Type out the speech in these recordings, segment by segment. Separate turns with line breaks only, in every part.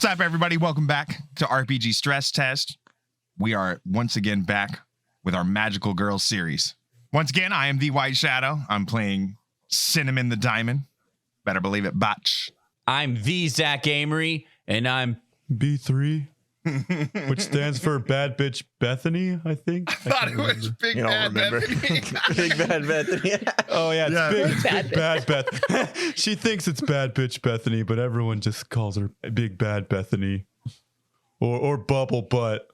What's up, everybody? Welcome back to RPG Stress Test. We are once again back with our Magical Girls series. Once again, I am TheWhiteShadow. I'm playing Synnamon the Diamond. Better believe it, botch.
I'm the Zach Amory, and I'm
B3, which stands for Bad Bitch Bethany, I think.
I thought it was Big Bad Bethany.
Big Bad Bethany.
Oh, yeah, it's
Big
Big Bad Beth. She thinks it's Bad Bitch Bethany, but everyone just calls her Big Bad Bethany. Or Bubble Butt.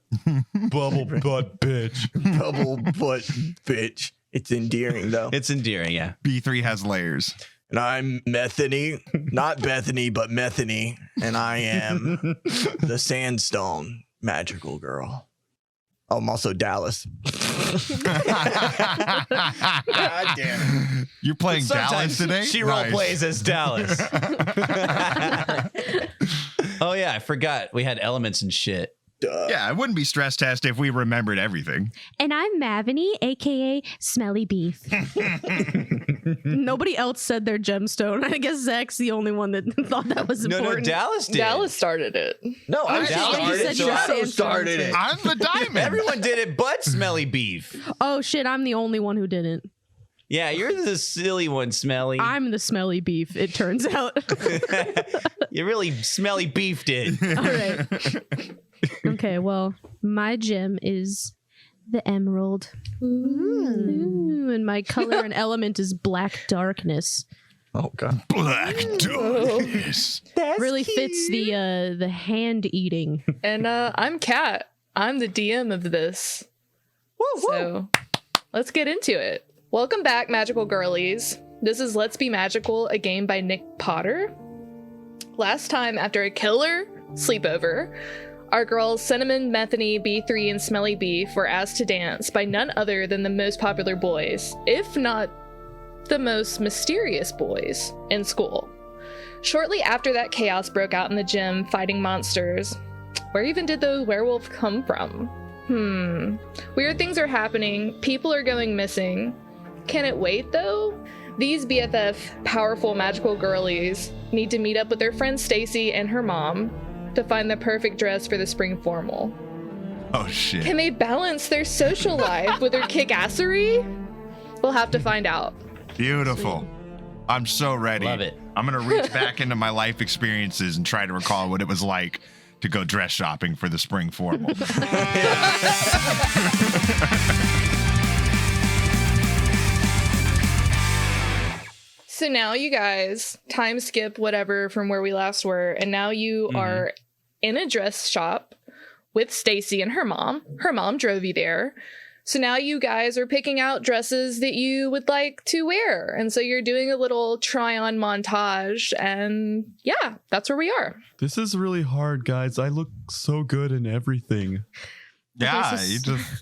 Bubble Butt Bitch.
Bubble Butt Bitch. It's endearing, though.
it's endearing, yeah.
B3 has layers.
And I'm Methany. Not Bethany, but Methany. And I am the Sandstone Magical Girl. Oh, I'm also Dallas. God damn it.
You're playing Dallas
Sometimes
today?
She role
Nice.
plays as Dallas. Oh, yeah, I forgot. We had elements and shit.
Duh.
Yeah, it wouldn't be stress test if we remembered everything.
And I'm Mavaney, aka Smelly Beef. Nobody else said their gemstone. I guess Zach's the only one that thought that was important.
No, Dallas did.
Dallas started it.
No, I
Dallas
started it.
I'm the diamond.
Everyone did it but Smelly Beef.
Oh shit, I'm the only one who didn't.
Yeah, you're the silly one, Smelly.
I'm the Smelly Beef, it turns out.
You really Smelly beefed it.
All right. Okay, well, my gem is the emerald. Ooh, and my color and element is black darkness.
Oh, God.
Black darkness.
Really fits the hand eating.
And I'm Kat. I'm the DM of this. So let's get into it. Welcome back, Magical Girlies. This is Let's Be Magical, a game by Nick Potter. Last time, after a killer sleepover, our girls Synnamon, Methany, B3, and Smelly Beef were asked to dance by none other than the most popular boys, if not the most mysterious boys in school. Shortly after that chaos broke out in the gym, fighting monsters. Where even did those werewolves come from? Weird things are happening. People are going missing. Can it wait, though? These BFF, powerful magical girlies, need to meet up with their friend Stacy and her mom to find the perfect dress for the spring formal.
Oh, shit.
Can they balance their social life with their kick-assery? We'll have to find out.
Beautiful. I'm so ready.
Love it.
I'm going to reach back into my life experiences and try to recall what it was like to go dress shopping for the spring formal.
So now you guys, time skip whatever from where we last were, and now you are in a dress shop with Stacy and her mom. Her mom drove you there. So now you guys are picking out dresses that you would like to wear. And so you're doing a little try-on montage, and yeah, that's where we are.
This is really hard, guys. I look so good in everything.
Yeah,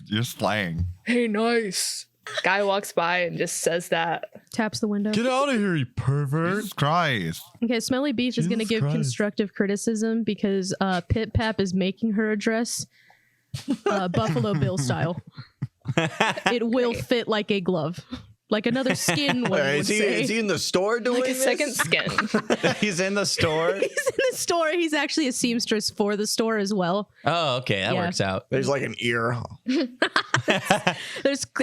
you're slaying.
Hey, nice. Guy walks by and just says that.
Taps the window.
Get out of here, you pervert.
Jesus Christ.
Okay, Smelly Beef is going to
Jesus
give
Christ.
constructive criticism because Pip Pap is making her a dress Buffalo Bill style. It will fit like a glove. Like another skin one would
Is
say.
he in the store doing
Like a
this?
second skin.
He's in the store.
He's in the store. He's actually a seamstress for the store as well.
Oh, okay. That
Yeah.
works out.
There's like an ear.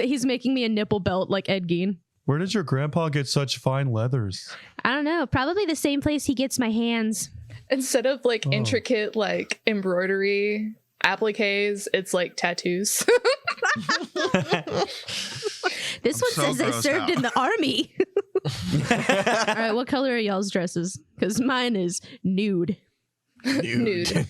He's making me a nipple belt like Ed Gein.
Where did your grandpa get such fine leathers?
I don't know. Probably the same place he gets my hands.
Instead of like intricate like embroidery appliques, it's like tattoos.
This one
so
says they
grossed
served
out.
in the army. All right, what color are y'all's dresses? Because mine is nude.
Nude.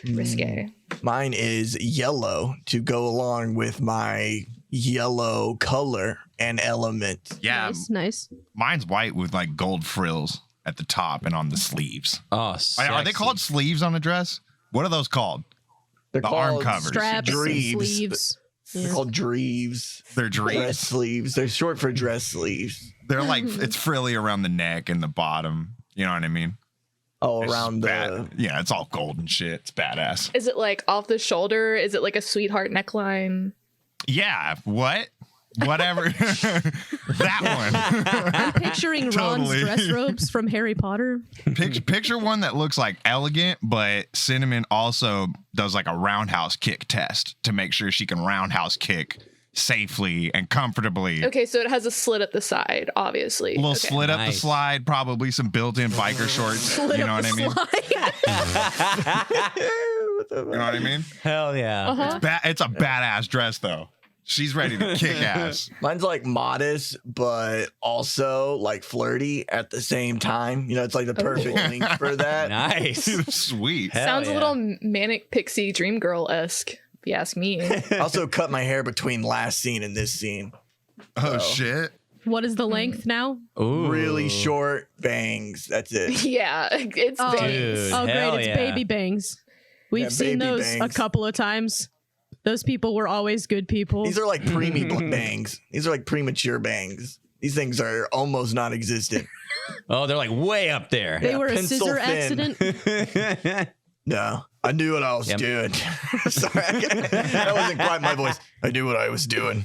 Risque.
Mine is yellow to go along with my yellow color and element.
Yeah,
Nice.
mine's white with like gold frills at the top and on the sleeves.
Oh,
Are they
sexy.
called sleeves on a dress? What are those called?
They're
The arm
called
covers.
Straps and
Dreves.
sleeves.
They're called dreves.
They're
Dress
dreams.
sleeves. They're short for dress sleeves.
They're like, it's frilly around the neck and the bottom. You know what I mean?
Oh,
It's
around
bad.
the.
Yeah, it's all gold and shit. It's badass.
Is it like off the shoulder? Is it like a sweetheart neckline?
Yeah, what? Whatever. That
I'm picturing Ron's
Totally.
dress robes from Harry Potter.
one. Picture one that looks like elegant, but Synnamon also does like a roundhouse kick test to make sure she can roundhouse kick safely and comfortably.
Okay, so it has a slit at the side, obviously.
A little
Okay.
slit up the
Nice.
slide, probably some built-in biker shorts.
Slit
You know
up
what I
the
mean?
slide.
You know what I mean?
Hell yeah.
Uh-huh.
It's a badass dress though. She's ready to kick ass.
Mine's like modest, but also like flirty at the same time. You know, it's like the perfect length for that.
Nice.
Sweet.
Hell
Sounds
yeah.
a little manic pixie dream girl-esque, if you ask me.
I also cut my hair between last scene and this scene.
Oh shit.
What is the length now?
Ooh.
Really short bangs. That's it.
Yeah, it's
Oh,
bangs.
Dude.
oh great,
hell
it's
yeah.
baby bangs. We've
Yeah,
seen
baby
those a
bangs.
couple of times. Those people were always good people.
These are like preemie bangs. These are like premature bangs. These things are almost non-existent.
Oh, they're like way up there.
They were a
pencil
scissor
thin.
accident.
No, I knew what I was
Yep.
doing. Sorry, that wasn't quite my voice. I knew what I was doing.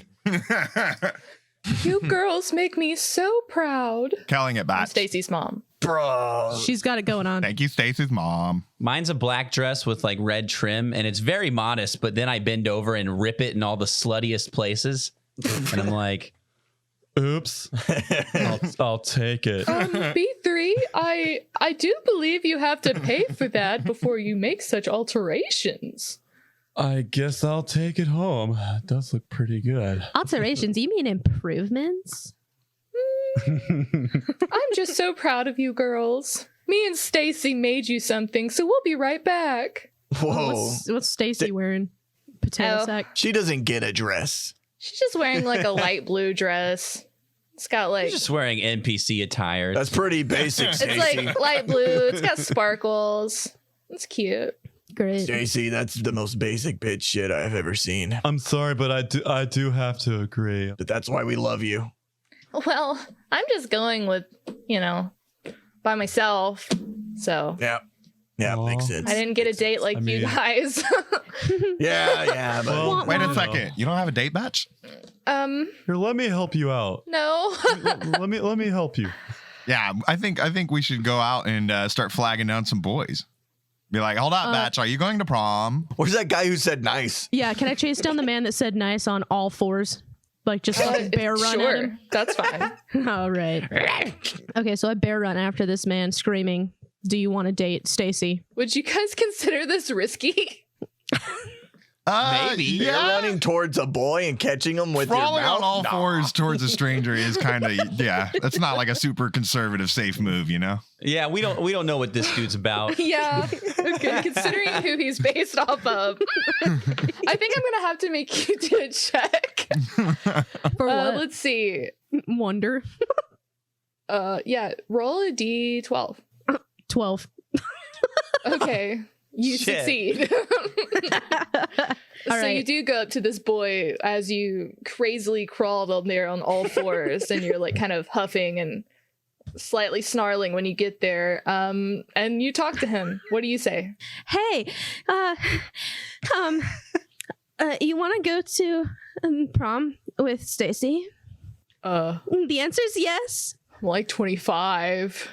You girls make me so proud.
Calling it
I'm
back.
Stacy's mom.
Bro.
She's got it going on.
Thank you, Stacy's mom.
Mine's a black dress with like red trim, and it's very modest, but then I bend over and rip it in all the sluttiest places. And I'm like,
Oops. I'll take it.
B3, I do believe you have to pay for that before you make such alterations.
I guess I'll take it home. It does look pretty good.
Alterations? You mean improvements?
I'm just so proud of you girls. Me and Stacy made you something, so we'll be right back.
Whoa.
What's Stacy wearing? Potato
Oh.
sack.
She doesn't get a dress.
She's just wearing like a light blue dress. It's got like
you're just wearing NPC attire.
That's pretty basic,
it's
Stacy.
like light blue. It's got sparkles. It's cute.
Great.
Stacy, that's the most basic bitch shit I've ever seen.
I'm sorry, but I do have to agree.
But that's why we love you.
Well, I'm just going with, by myself. So
Yeah. Yeah,
Aw.
makes sense.
I didn't get a date like
I
you
mean-
guys.
Yeah, but
Well,
Wait a second. You don't have a date batch?
Here, let me help you out.
No.
let me help you.
Yeah, I think we should go out and start flagging down some boys. Be like, hold up, batch. Are you going to prom?
where's that guy who said nice?
Yeah, can I chase down the man that said nice on all fours? Like just fucking bear run
sure,
at him?
that's fine.
All right. Okay, so I bear run after this man screaming, "Do you want to date Stacy?"
Would you guys consider this risky?
Maybe.
You're running towards a boy and catching him with
Crawling
your mouth?
on all
Nah.
fours towards a stranger is kind of, yeah, that's not like a super conservative safe move, you know?
Yeah, we don't know what this dude's about.
Yeah. Okay. Considering who he's based off of, I think I'm gonna have to make you do a check.
For what?
Let's see.
Wonder.
Yeah. Roll a d12.
12.
Okay. You
Shit.
succeed.
All
So you
right.
do go up to this boy as you crazily crawled on there on all fours, and you're like kind of huffing and slightly snarling when you get there. And you talk to him. What do you say?
Hey, you want to go to prom with Stacy? The answer is yes.
I'm like 25.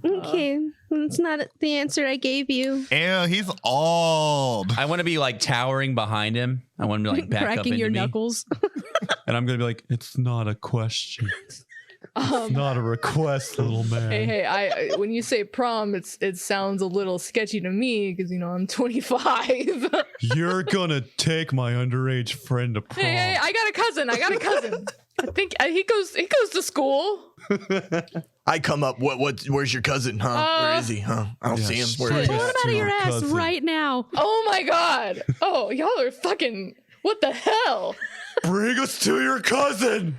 Okay, that's not the answer I gave you.
Ew, he's old.
I want to be like towering behind him. I want him to like back up
Cracking
into
your
me.
knuckles.
And I'm gonna be like, it's not a question.
Um,
Not a request, little man.
hey, I when you say prom, it sounds a little sketchy to me because I'm 25.
You're gonna take my underage friend to prom.
Hey, I got a cousin. I think he goes to school.
I come up. Where's your cousin? Huh? Where is he? Huh? I don't
Yeah,
see him.
sh-
Where is
Pull
he?
him out of your
Your
ass
cousin.
right now.
Oh my god. Oh, y'all are fucking. What the hell?
Bring us to your cousin.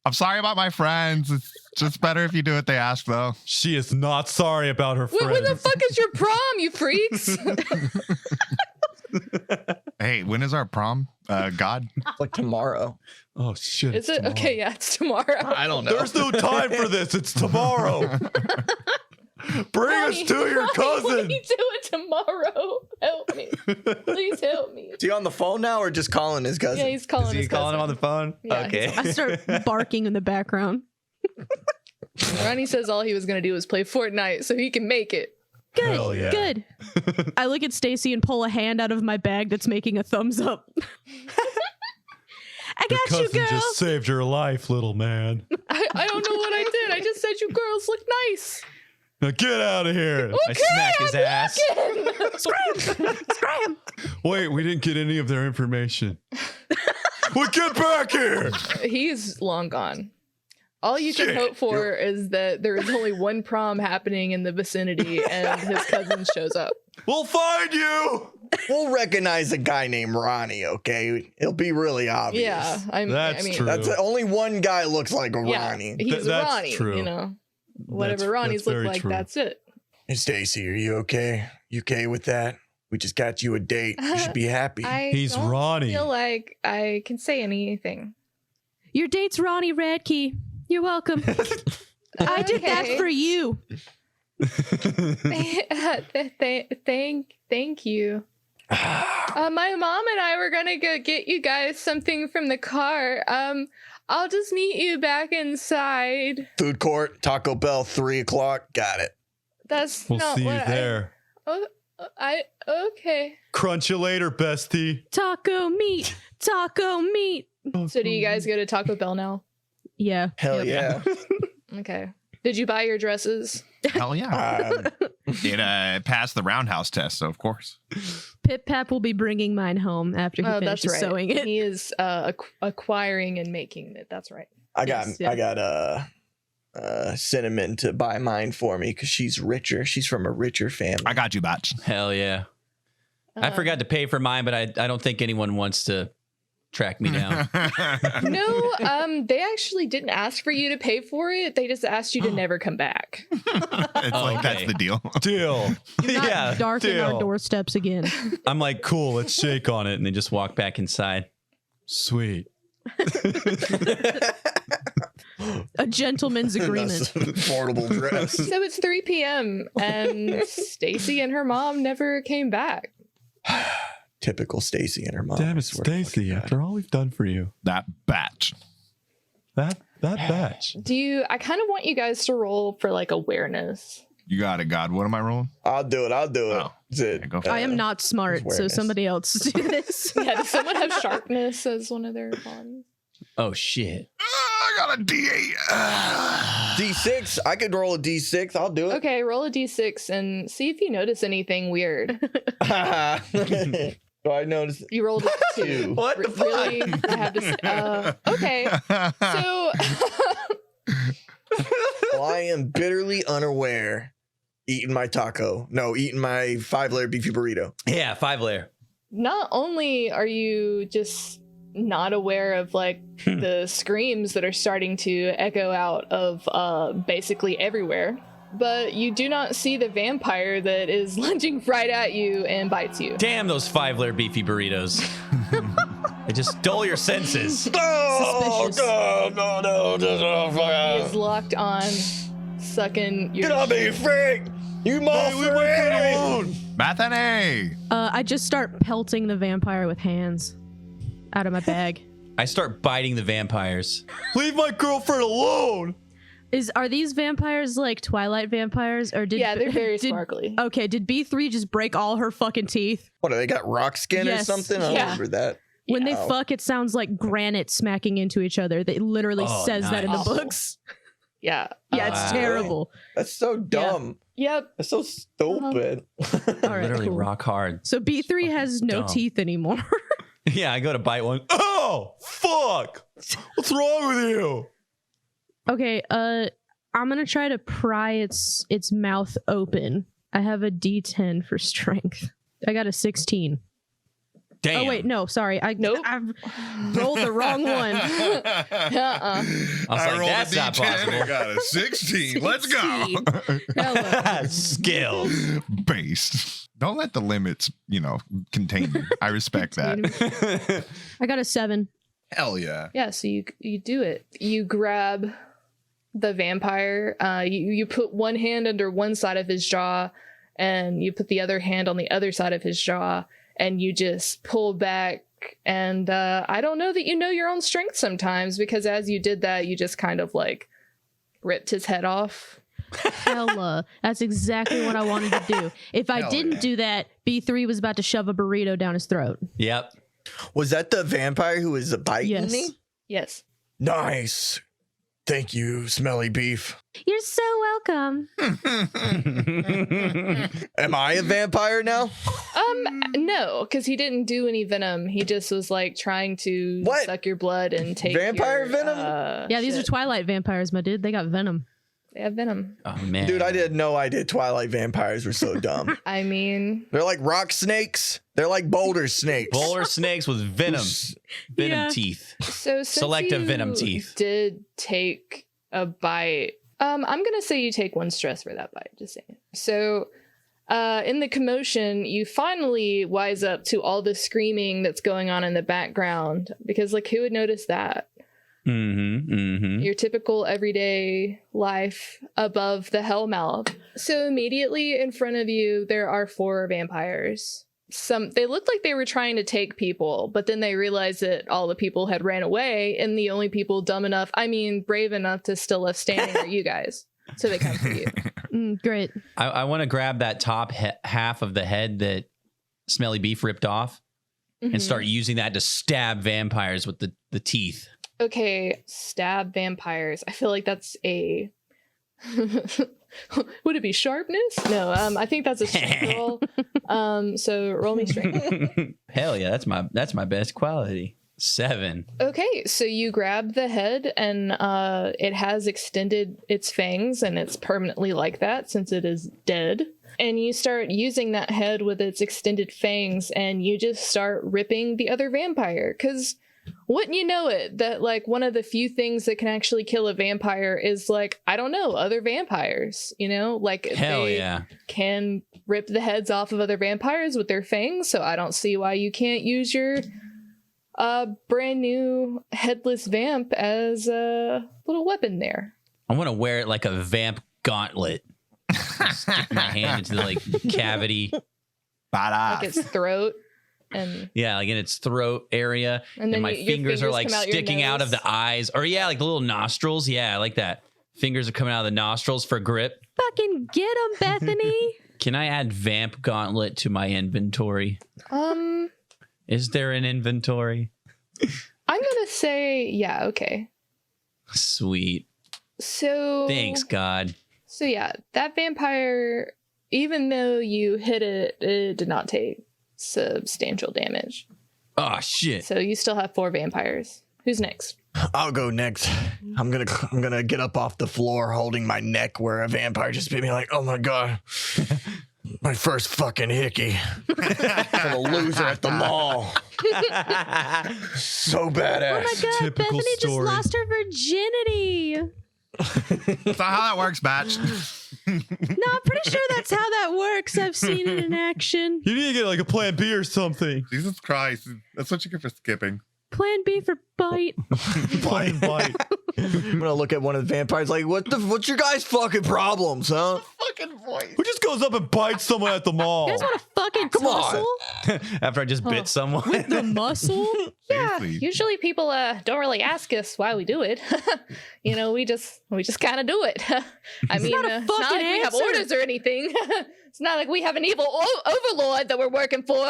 I'm sorry about my friends. It's just better if you do what they ask, though.
She is not sorry about her friend.
When the fuck is your prom, you freaks?
Hey, when is our prom? God?
Like tomorrow.
Oh shit!
Is
it's
it?
tomorrow.
Okay, yeah, it's tomorrow.
I don't know.
There's no time for this. It's tomorrow. Bring us to your
Mommy, what
cousin.
are you doing tomorrow? Help me. Please help me.
Is he on the phone now or just calling his cousin?
Yeah, he's calling.
Is he
his
calling him on the phone?
Yeah,
Okay.
I start barking in the background.
Ronnie says all he was gonna do was play Fortnite so he can make it.
Good,
Hell yeah.
good. I look at Stacy and pull a hand out of my bag that's making a thumbs up. I
Your
got you,
cousin
girl.
just saved your life, little man.
I don't know what I did. I just said you girls look nice.
Now get out of here.
I smack his ass.
Scram.
Wait, we didn't get any of their information. Well, get back here.
He's long gone. All you can hope for is that there is only one prom happening in the vicinity and his cousin shows up.
We'll find you.
We'll recognize a guy named Ronnie, okay? It'll be really obvious.
Yeah,
That's true.
That's only one guy looks like a
Yeah,
Ronnie.
he's
That's
Ronnie,
true.
you know. Whatever
That's
Ronnie's look
very
like,
true.
that's it.
Hey, Stacy, are you okay? You okay with that? We just got you a date. You should be happy.
He's
don't
Ronnie.
feel like I can say anything.
Your date's Ronnie Radke. You're welcome. I did that
Okay.
for you.
Thank you. My mom and I were gonna go get you guys something from the car. I'll just meet you back inside.
Food court, Taco Bell, 3 o'clock. Got it.
That's
We'll
not
see you
what
there.
I okay.
Crunch you later, bestie.
Taco meat. Taco meat.
So do you guys go to Taco Bell now?
Yeah.
Hell
Yep.
yeah.
Okay. Did you buy your dresses?
Hell yeah.
Um,
It passed the roundhouse test, so of course.
Pip Pap will be bringing mine home after he
Oh, that's
finishes
right.
sewing it.
He is acquiring and making it. That's right.
I got
Yes, yeah.
I got Synnamon to buy mine for me because she's richer. She's from a richer family.
I got you, Batch.
Hell yeah. I forgot to pay for mine, but I don't think anyone wants to track me down.
No, they actually didn't ask for you to pay for it. They just asked you to never come back.
It's like that's
okay.
the deal.
Deal.
You're not
Yeah,
darking our
deal.
doorsteps again.
I'm like, cool, let's shake on it. And they just walk back inside.
Sweet.
A gentleman's agreement.
That's an affordable dress.
So it's 3 p.m. and Stacy and her mom never came back.
Typical Stacy and her mom.
Damn
I
it,
swear to
Stacy.
fucking God.
After all we've done for you,
That Batch.
that batch.
I kind of want you guys to roll for like awareness.
You got it, God. What am I rolling?
I'll do it.
Oh.
That's it.
Yeah, go for
I am not smart, so
awareness.
somebody else do this.
Yeah, does someone have sharpness as one of their qualities?
Oh, shit.
I got a D8.
D6. I could roll a D6. I'll do it.
Okay, roll a d6 and see if you notice anything weird.
Do I notice?
You rolled a 2.
What the fuck?
Really? I have to. Okay, so
Well, I am bitterly unaware. Eating my taco. No, eating my 5-layer beefy burrito.
Yeah, 5-layer.
not only are you just not aware of like the screams that are starting to echo out of basically everywhere, but you do not see the vampire that is lunging right at you and bites you.
Damn those 5-layer beefy burritos. They just dull your senses.
Suspicious.
He is locked on, sucking your
Get on me, Frank! You motherfucker!
Methany.
I just start pelting the vampire with hands out of my bag.
I start biting the vampires.
Leave my girlfriend alone.
Are these vampires like Twilight vampires, or did
Yeah, they're very
did-
sparkly.
Okay, did B3 just break all her fucking teeth?
What, do they got rock skin or
Yes.
something? I don't
Yeah.
remember that.
When they
Ow.
fuck, it sounds like granite smacking into each other. That literally
Oh,
says that in the
nice.
books.
Yeah.
Yeah, it's
Wow.
terrible.
That's so dumb.
Yep.
That's so stupid.
All right,
Literally
cool.
rock hard.
So B3 has no
dumb.
teeth anymore.
Yeah, I go to bite one.
Oh, fuck. What's wrong with you?
Okay, I'm gonna try to pry its mouth open. I have a D10 for strength. I got a 16.
Damn.
Oh wait, no, sorry.
Nope.
I rolled the wrong one.
Uh-uh.
I was like, that's not possible.
got a 16. Let's go.
16. Hello.
Skills.
Based. Don't let the limits, contain you. I respect that.
I got a 7.
Hell yeah.
Yeah, so you do it. You grab the vampire. You put one hand under one side of his jaw, and you put the other hand on the other side of his jaw, and you just pull back. And I don't know that you know your own strength sometimes, because as you did that, you just kind of like ripped his head off.
Hella. That's exactly what I wanted to do. If I didn't do that, B3 was about to shove a burrito down his throat.
Yep.
Was that the vampire who was biting
Yes.
me?
Yes.
Nice. Thank you, Smelly Beef.
You're so welcome.
Am I a vampire now?
No, because he didn't do any venom. He just was like trying to
What?
suck your blood and take
Vampire
your,
venom?
Yeah, these are
shit.
Twilight vampires, my dude. They got venom.
They have venom.
Oh man,
Dude, I had no idea Twilight vampires were so dumb.
I mean,
They're like rock snakes. They're like boulder snakes.
Bowler snakes with venom
Yeah.
teeth.
so since
Selective
you
venom teeth.
did take a bite, I'm gonna say you take 1 stress for that bite. Just saying. So, in the commotion, you finally wise up to all the screaming that's going on in the background, because like who would notice that? Your typical everyday life above the hellmouth. So immediately in front of you, there are 4 vampires. They looked like they were trying to take people, but then they realized that all the people had ran away, and the only people brave enough to still left standing are you guys. So they come for you.
Great.
I want to grab that top half of the head that Smelly Beef ripped off and start using that to stab vampires with the teeth.
Okay, stab vampires. I feel like that's a... Would it be sharpness? No, I think that's a strength roll. So roll me strength.
Hell yeah, that's my best quality. 7.
Okay, so you grab the head, and it has extended its fangs, and it's permanently like that since it is dead. And you start using that head with its extended fangs, and you just start ripping the other vampire. Because wouldn't you know it, that like one of the few things that can actually kill a vampire is like, I don't know, other vampires, you know? Like
Hell
they
yeah.
can rip the heads off of other vampires with their fangs, so I don't see why you can't use your brand new headless vamp as a little weapon there.
I want to wear it like a vamp gauntlet. Stick my hand into the like cavity.
Badass.
Like its throat. And
Yeah, like in its throat area.
And then
my
your
fingers are
fingers
like
come out your
sticking out of
nose.
the eyes. Or yeah, like the little nostrils. Yeah, I like that. Fingers are coming out of the nostrils for grip.
Fucking get him, Bethany.
Can I add vamp gauntlet to my inventory? Is there an inventory?
I'm gonna say, yeah, okay.
Sweet.
So
Thanks, God.
So yeah, that vampire, even though you hit it, it did not take substantial damage.
Oh shit.
So you still have 4 vampires. Who's next?
I'll go next. I'm gonna get up off the floor holding my neck where a vampire just bit me, like, oh my god. My first fucking hickey. From a loser at the mall. So badass.
Oh my god,
Typical
Bethany
story.
just lost her virginity.
That's not how that works, Batch.
No, I'm pretty sure that's how that works. I've seen it in action.
You need to get like a plan B or something.
Jesus Christ. That's what you get for skipping.
Plan B for bite.
Plan bite.
I'm gonna look at one of the vampires like, what's your guys' fucking problems, huh?
Fucking voice.
Who just goes up and bites someone at the mall?
You guys want to fucking
Come on.
tussle?
After I just bit someone.
The muscle?
Yeah,
Seriously.
usually people don't really ask us why we do it. You know, we just kind of do it. I mean,
not a
it's not like
fucking
we have
answer.
orders or anything. It's not like we have an evil overlord that we're working for.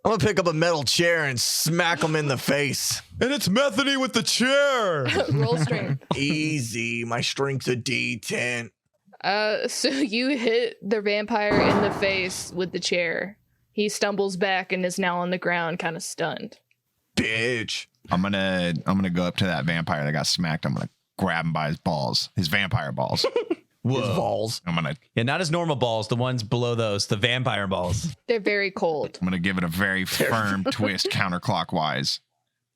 I'm gonna pick up a metal chair and smack him in the face.
And it's Methany with the chair.
Roll strength.
Easy. My strength's a D10.
So you hit the vampire in the face with the chair. He stumbles back and is now on the ground, kind of stunned.
Bitch.
I'm gonna go up to that vampire that got smacked. I'm gonna grab him by his balls, his vampire balls.
His balls.
I'm gonna
not his normal balls, the ones below those, the vampire balls.
They're very cold.
give it a very firm twist counterclockwise.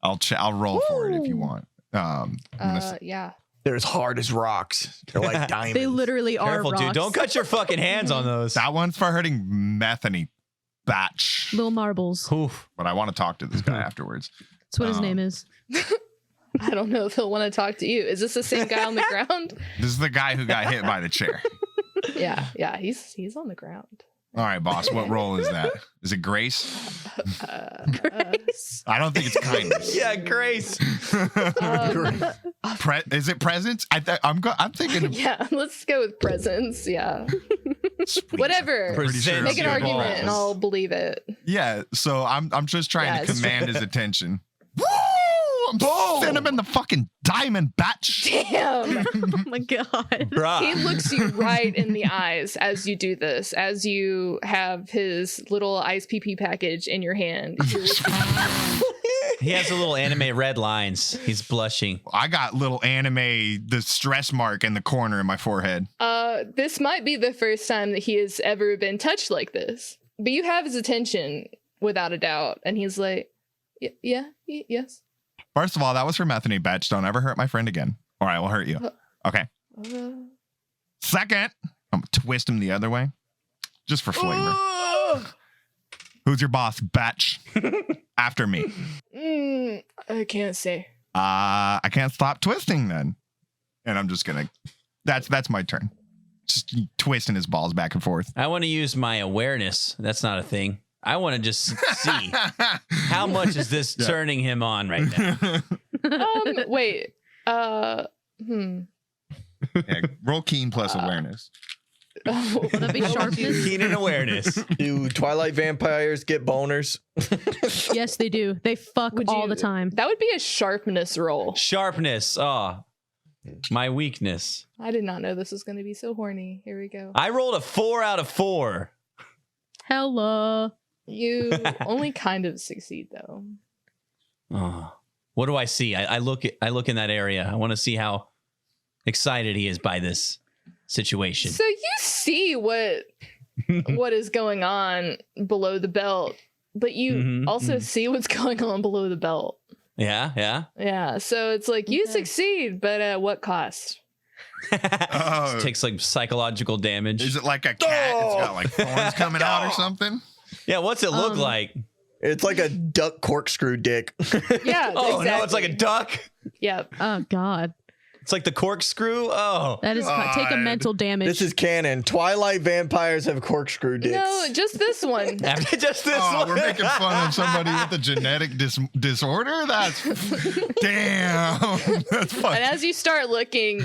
I'll roll for it if you want. I'm gonna
Yeah.
They're as hard as rocks. They're like diamonds.
They literally are
Careful,
rocks.
dude. Don't cut your fucking hands on those.
that one's for hurting Methany, Batch.
Little marbles.
Oof.
But I want to talk to this guy afterwards.
That's what his name is.
I don't know if he'll want to talk to you. Is this the same guy on the ground?
This is the guy who got hit by the chair.
Yeah, he's on the ground.
All right, boss. What role is that? Is it Grace?
Grace.
I don't think it's kindness.
Yeah, Grace.
Is it presence? I'm thinking. Of,
Yeah, let's go with presents. Yeah.
Sweet.
Whatever.
Pretty sure
Make
it's
an
good
argument
balls.
and I'll believe it.
Yeah. So I'm just trying
Yeah,
to
it's
command his attention. Woo! I'm
Boom!
Synnamon the fucking diamond batch.
Damn.
Oh my god.
He
Bruh.
looks you right in the eyes as you do this, as you have his little ice PP package in your hand.
He has a little anime red lines. He's blushing.
I got little anime, the stress mark in the corner of my forehead.
This might be the first time that he has ever been touched like this. But you have his attention without a doubt. And he's like, yes.
First of all, that was for Methany, bitch. Don't ever hurt my friend again, or I will hurt you. Okay. Second, I'm gonna twist him the other way, just for flavor. Who's your boss, batch? After me.
I can't say.
I can't stop twisting then, and I'm just gonna. That's my turn. Just twisting his balls back and forth.
I want to use my awareness. That's not a thing. I want to just see how much is this turning him on right now.
Wait.
Yeah, roll keen plus awareness.
Would that be sharpness?
Keen and awareness.
Do Twilight vampires get boners?
Yes, they do. They fuck all the time.
That would be a sharpness roll.
Sharpness. Oh, my weakness.
I did not know this was going to be so horny. Here we go.
I rolled a 4 out of 4.
Hello.
You only kind of succeed though.
Oh, what do I see? I look in that area. I want to see how excited he is by this situation.
So you see what is going on below the belt, but you also see what's going on below the belt.
Yeah.
Yeah. So it's like you succeed, but at what cost?
It takes like psychological damage.
Is it like a cat? It's got like thorns coming out or something.
Yeah, what's it look like?
It's like a duck corkscrew dick.
Yeah.
Oh
exactly.
no, it's like a duck.
Yep.
Oh god.
It's like the corkscrew. Oh,
That is take a mental damage.
This is canon. Twilight vampires have corkscrew dicks.
No, just this one.
just this
Oh,
one.
we're making fun of somebody with a genetic disorder? That's damn. That's
And
fucking.
as you start looking,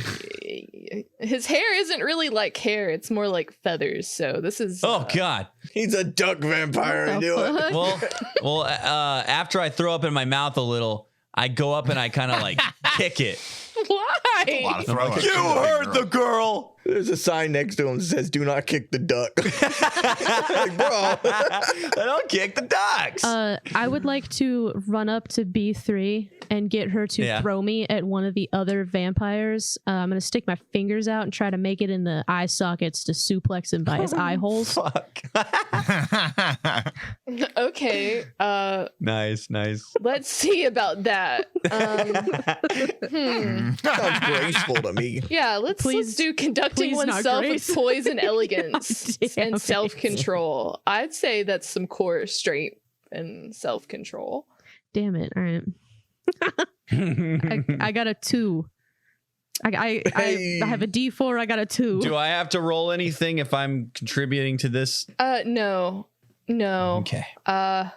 his hair isn't really like hair; it's more like feathers. So this is.
Oh god.
He's a duck vampire. I
What the
knew it.
fuck?
Well, after I throw up in my mouth a little, I go up and I kind of like kick it.
Why?
A lot of throw up.
You heard the girl.
There's a sign next to him that says, "Do not kick the duck." Like, bro.
I don't kick the ducks.
I would like to run up to B3 and get her to throw me at one of the other vampires. I'm going to stick my fingers out and try to make it in the eye sockets to suplex him by his eye holes.
Fuck.
Okay.
Nice.
Let's see about that.
Sounds graceful to me.
Yeah, let's do conducting
please not
oneself with
grace.
poise and elegance
Damn
and
it.
self-control. I'd say that's some core strength and self-control.
Damn it. All right. I got a 2. I have a D4. I got a 2.
Do I have to roll anything if I'm contributing to this?
No.
Okay.
Well,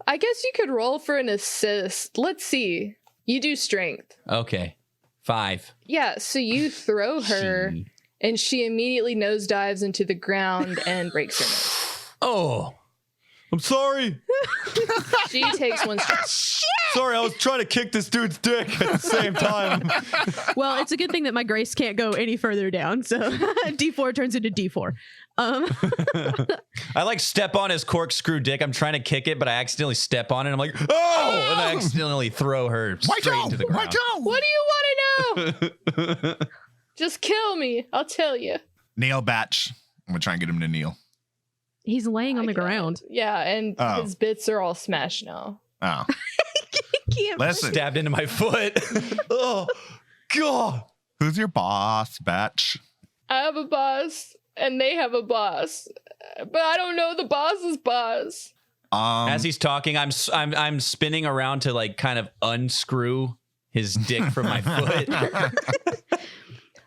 I guess you could roll for an assist. Let's see. You do strength.
Okay. 5.
Yeah, so you throw her, and she immediately nosedives into the ground and breaks her nose.
Oh. I'm sorry.
She takes 1 strike.
Sorry, I was trying to kick this dude's dick at the same time.
Well, it's a good thing that my grace can't go any further down. So D4 turns into D4.
I like step on his corkscrew dick. I'm trying to kick it, but I accidentally step on it. I'm like, oh! And I accidentally throw her straight into the ground.
What do you want to know? Just kill me. I'll tell you.
Kneel batch. I'm going to try and get him to kneel.
He's laying on the ground.
Yeah, and his bits are all smashed now.
Oh.
Can't
Listen.
Stabbed into my foot. Oh, God.
Who's your boss, batch?
I have a boss, and they have a boss, but I don't know the boss's boss.
As he's talking, I'm spinning around to like kind of unscrew his dick from my foot.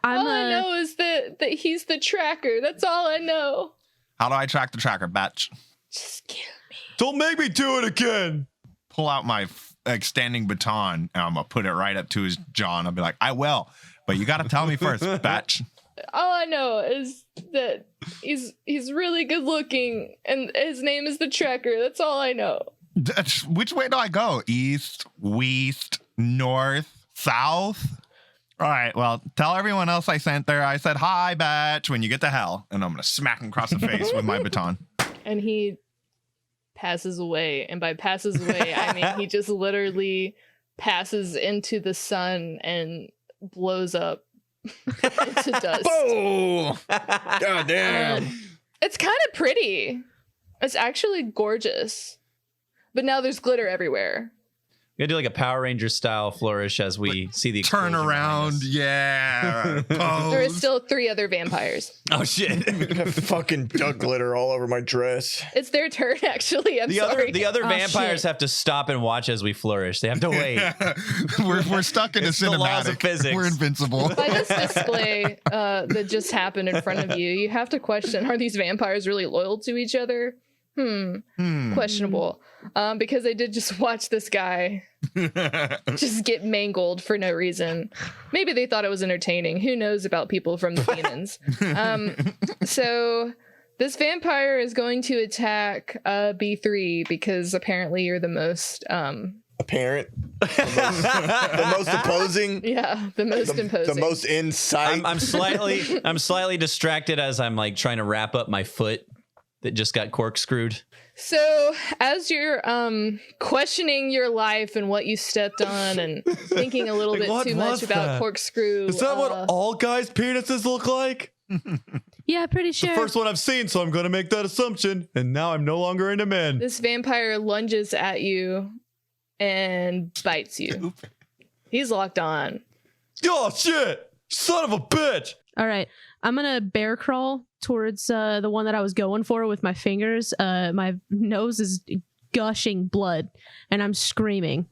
All I know is that he's the tracker. That's all I know.
How do I track the tracker, batch?
Just kill me.
Don't make me do it again.
Pull out my extending baton and I'm gonna put it right up to his jaw and I'll be like, I will, but you gotta tell me first, batch.
All I know is that he's really good looking and his name is the Tracker. That's all I know.
Which way do I go? East, west, north, south? All right, well, tell everyone else I sent there. I said, hi, batch, when you get to hell. And I'm gonna smack him across the face with my baton.
And he passes away. And by passes away, I mean he just literally passes into the sun and blows up into dust.
Oh, god damn.
It's kind of pretty. It's actually gorgeous. But now there's glitter everywhere.
We're gonna do like a Power Ranger style flourish as we see the
Turn
explosion behind
around,
us.
yeah.
There is
Pose.
still 3 other vampires.
Oh shit!
Fucking duck glitter all over my dress.
It's their turn, actually. I'm
The
sorry.
other
Oh,
vampires
shit.
have to stop and watch as we flourish. They have to wait.
we're stuck in
It's
a
the
cinematic.
laws of physics.
We're invincible.
By this display that just happened in front of you, you have to question, are these vampires really loyal to each other? Questionable. Because I did just watch this guy just get mangled for no reason. Maybe they thought it was entertaining. Who knows about people from the demons? So this vampire is going to attack B3 because apparently you're the most
Apparent. The most opposing.
the most imposing.
The most insight.
I'm slightly distracted as I'm like trying to wrap up my foot that just got corkscrewed.
So as you're questioning your life and what you stepped on and thinking a little
Like,
bit
what
too
was
much about
that?
corkscrew.
Is that what all guys' penises look like?
Yeah, pretty sure.
The first one I've seen, so I'm going to make that assumption. And now I'm no longer into men.
This vampire lunges at you and bites you. He's locked on.
Oh, shit. Son of a bitch.
All right. I'm going to bear crawl towards the one that I was going for with my fingers. My nose is gushing blood and I'm screaming.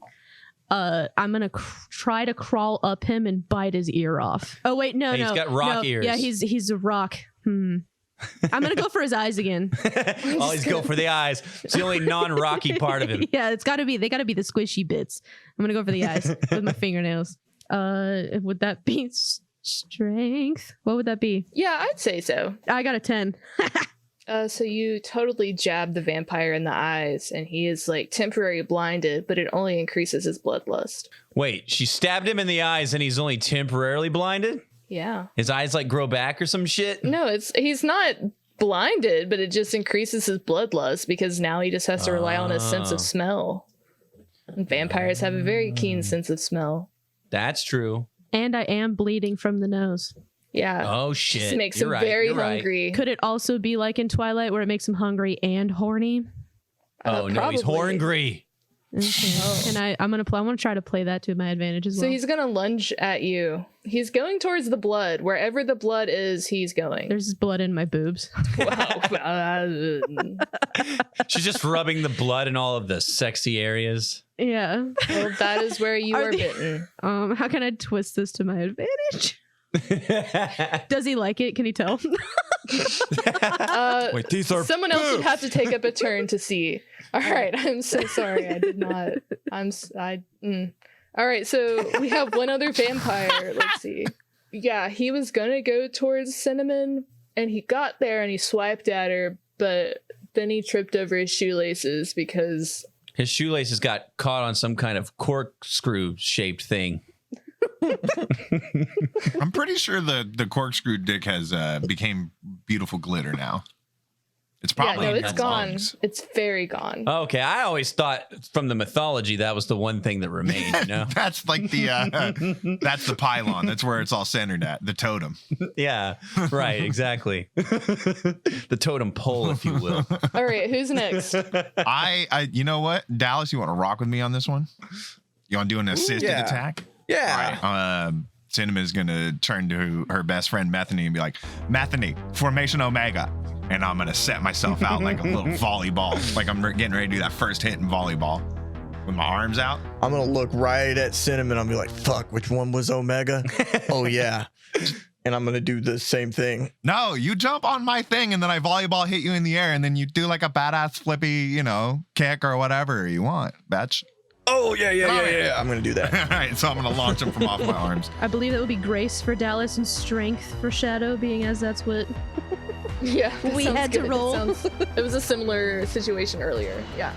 I'm going to try to crawl up him and bite his ear off. Oh, wait. No,
Hey,
no.
he's got rock
no.
ears.
Yeah, he's a rock. I'm going to go for his eyes again.
Always go for the eyes. It's the only non-rocky part of him.
Yeah, they got to be the squishy bits. I'm going to go for the eyes with my fingernails. Would that be strength? What would that be?
Yeah, I'd say so.
I got a 10.
So you totally jab the vampire in the eyes and he is like temporarily blinded, but it only increases his bloodlust.
Wait, she stabbed him in the eyes and he's only temporarily blinded?
Yeah.
His eyes like grow back or some shit?
No, he's not blinded, but it just increases his bloodlust because now he just has to rely on his sense of smell. And vampires have a very keen sense of smell.
That's true.
And I am bleeding from the nose.
Yeah.
Oh shit.
Just makes
You're
him
right,
very
you're right.
hungry.
Could it also be like in Twilight where it makes him hungry and horny?
Oh no, he's
probably.
horngry.
Okay. And I'm gonna try to play that to my advantage as well.
So he's gonna lunge at you. He's going towards the blood. Wherever the blood is, he's going.
There's blood in my boobs.
Wow.
She's just rubbing the blood in all of the sexy areas.
Yeah.
Well, that is where you are bitten.
How can I twist this to my advantage? Does he like it? Can he tell?
Wait, these are
Someone else would
boobs.
have to take up a turn to see. All right, I'm so sorry. I did not. All right, so we have one other vampire. Let's see. Yeah, he was gonna go towards Synnamon, and he got there and he swiped at her, but then he tripped over his shoelaces because
His shoelaces got caught on some kind of corkscrew shaped thing.
I'm pretty sure the corkscrew dick has became beautiful glitter now. It's probably
yeah, no,
in
it's
his
gone.
lungs.
It's very gone.
Okay, I always thought from the mythology that was the one thing that remained, you know?
That's like the that's the pylon. That's where it's all centered at. The totem.
Yeah, right, exactly. The totem pole, if you will.
All right, who's next?
I you know what? Dallas, you want to rock with me on this one? You want to do an assisted
yeah.
attack?
Yeah.
All right. Cinnamon is gonna turn to her best friend Methany and be like, Methany, formation Omega. And I'm gonna set myself out like a little volleyball. Like I'm getting ready to do that first hit in volleyball with my arms out.
I'm gonna look right at Synnamon. I'll be like, fuck, which one was Omega? Oh, yeah. and I'm gonna do the same thing.
No, you jump on my thing and then I volleyball hit you in the air and then you do like a badass flippy, kick or whatever you want, bitch.
Oh yeah. I'm gonna do that.
All right, so I'm gonna launch him from off my arms.
I believe that would be grace for Dallas and strength for Shadow, being as that's what
Yeah, that
we
sounds
had to
good.
roll.
It was a similar situation earlier. Yeah.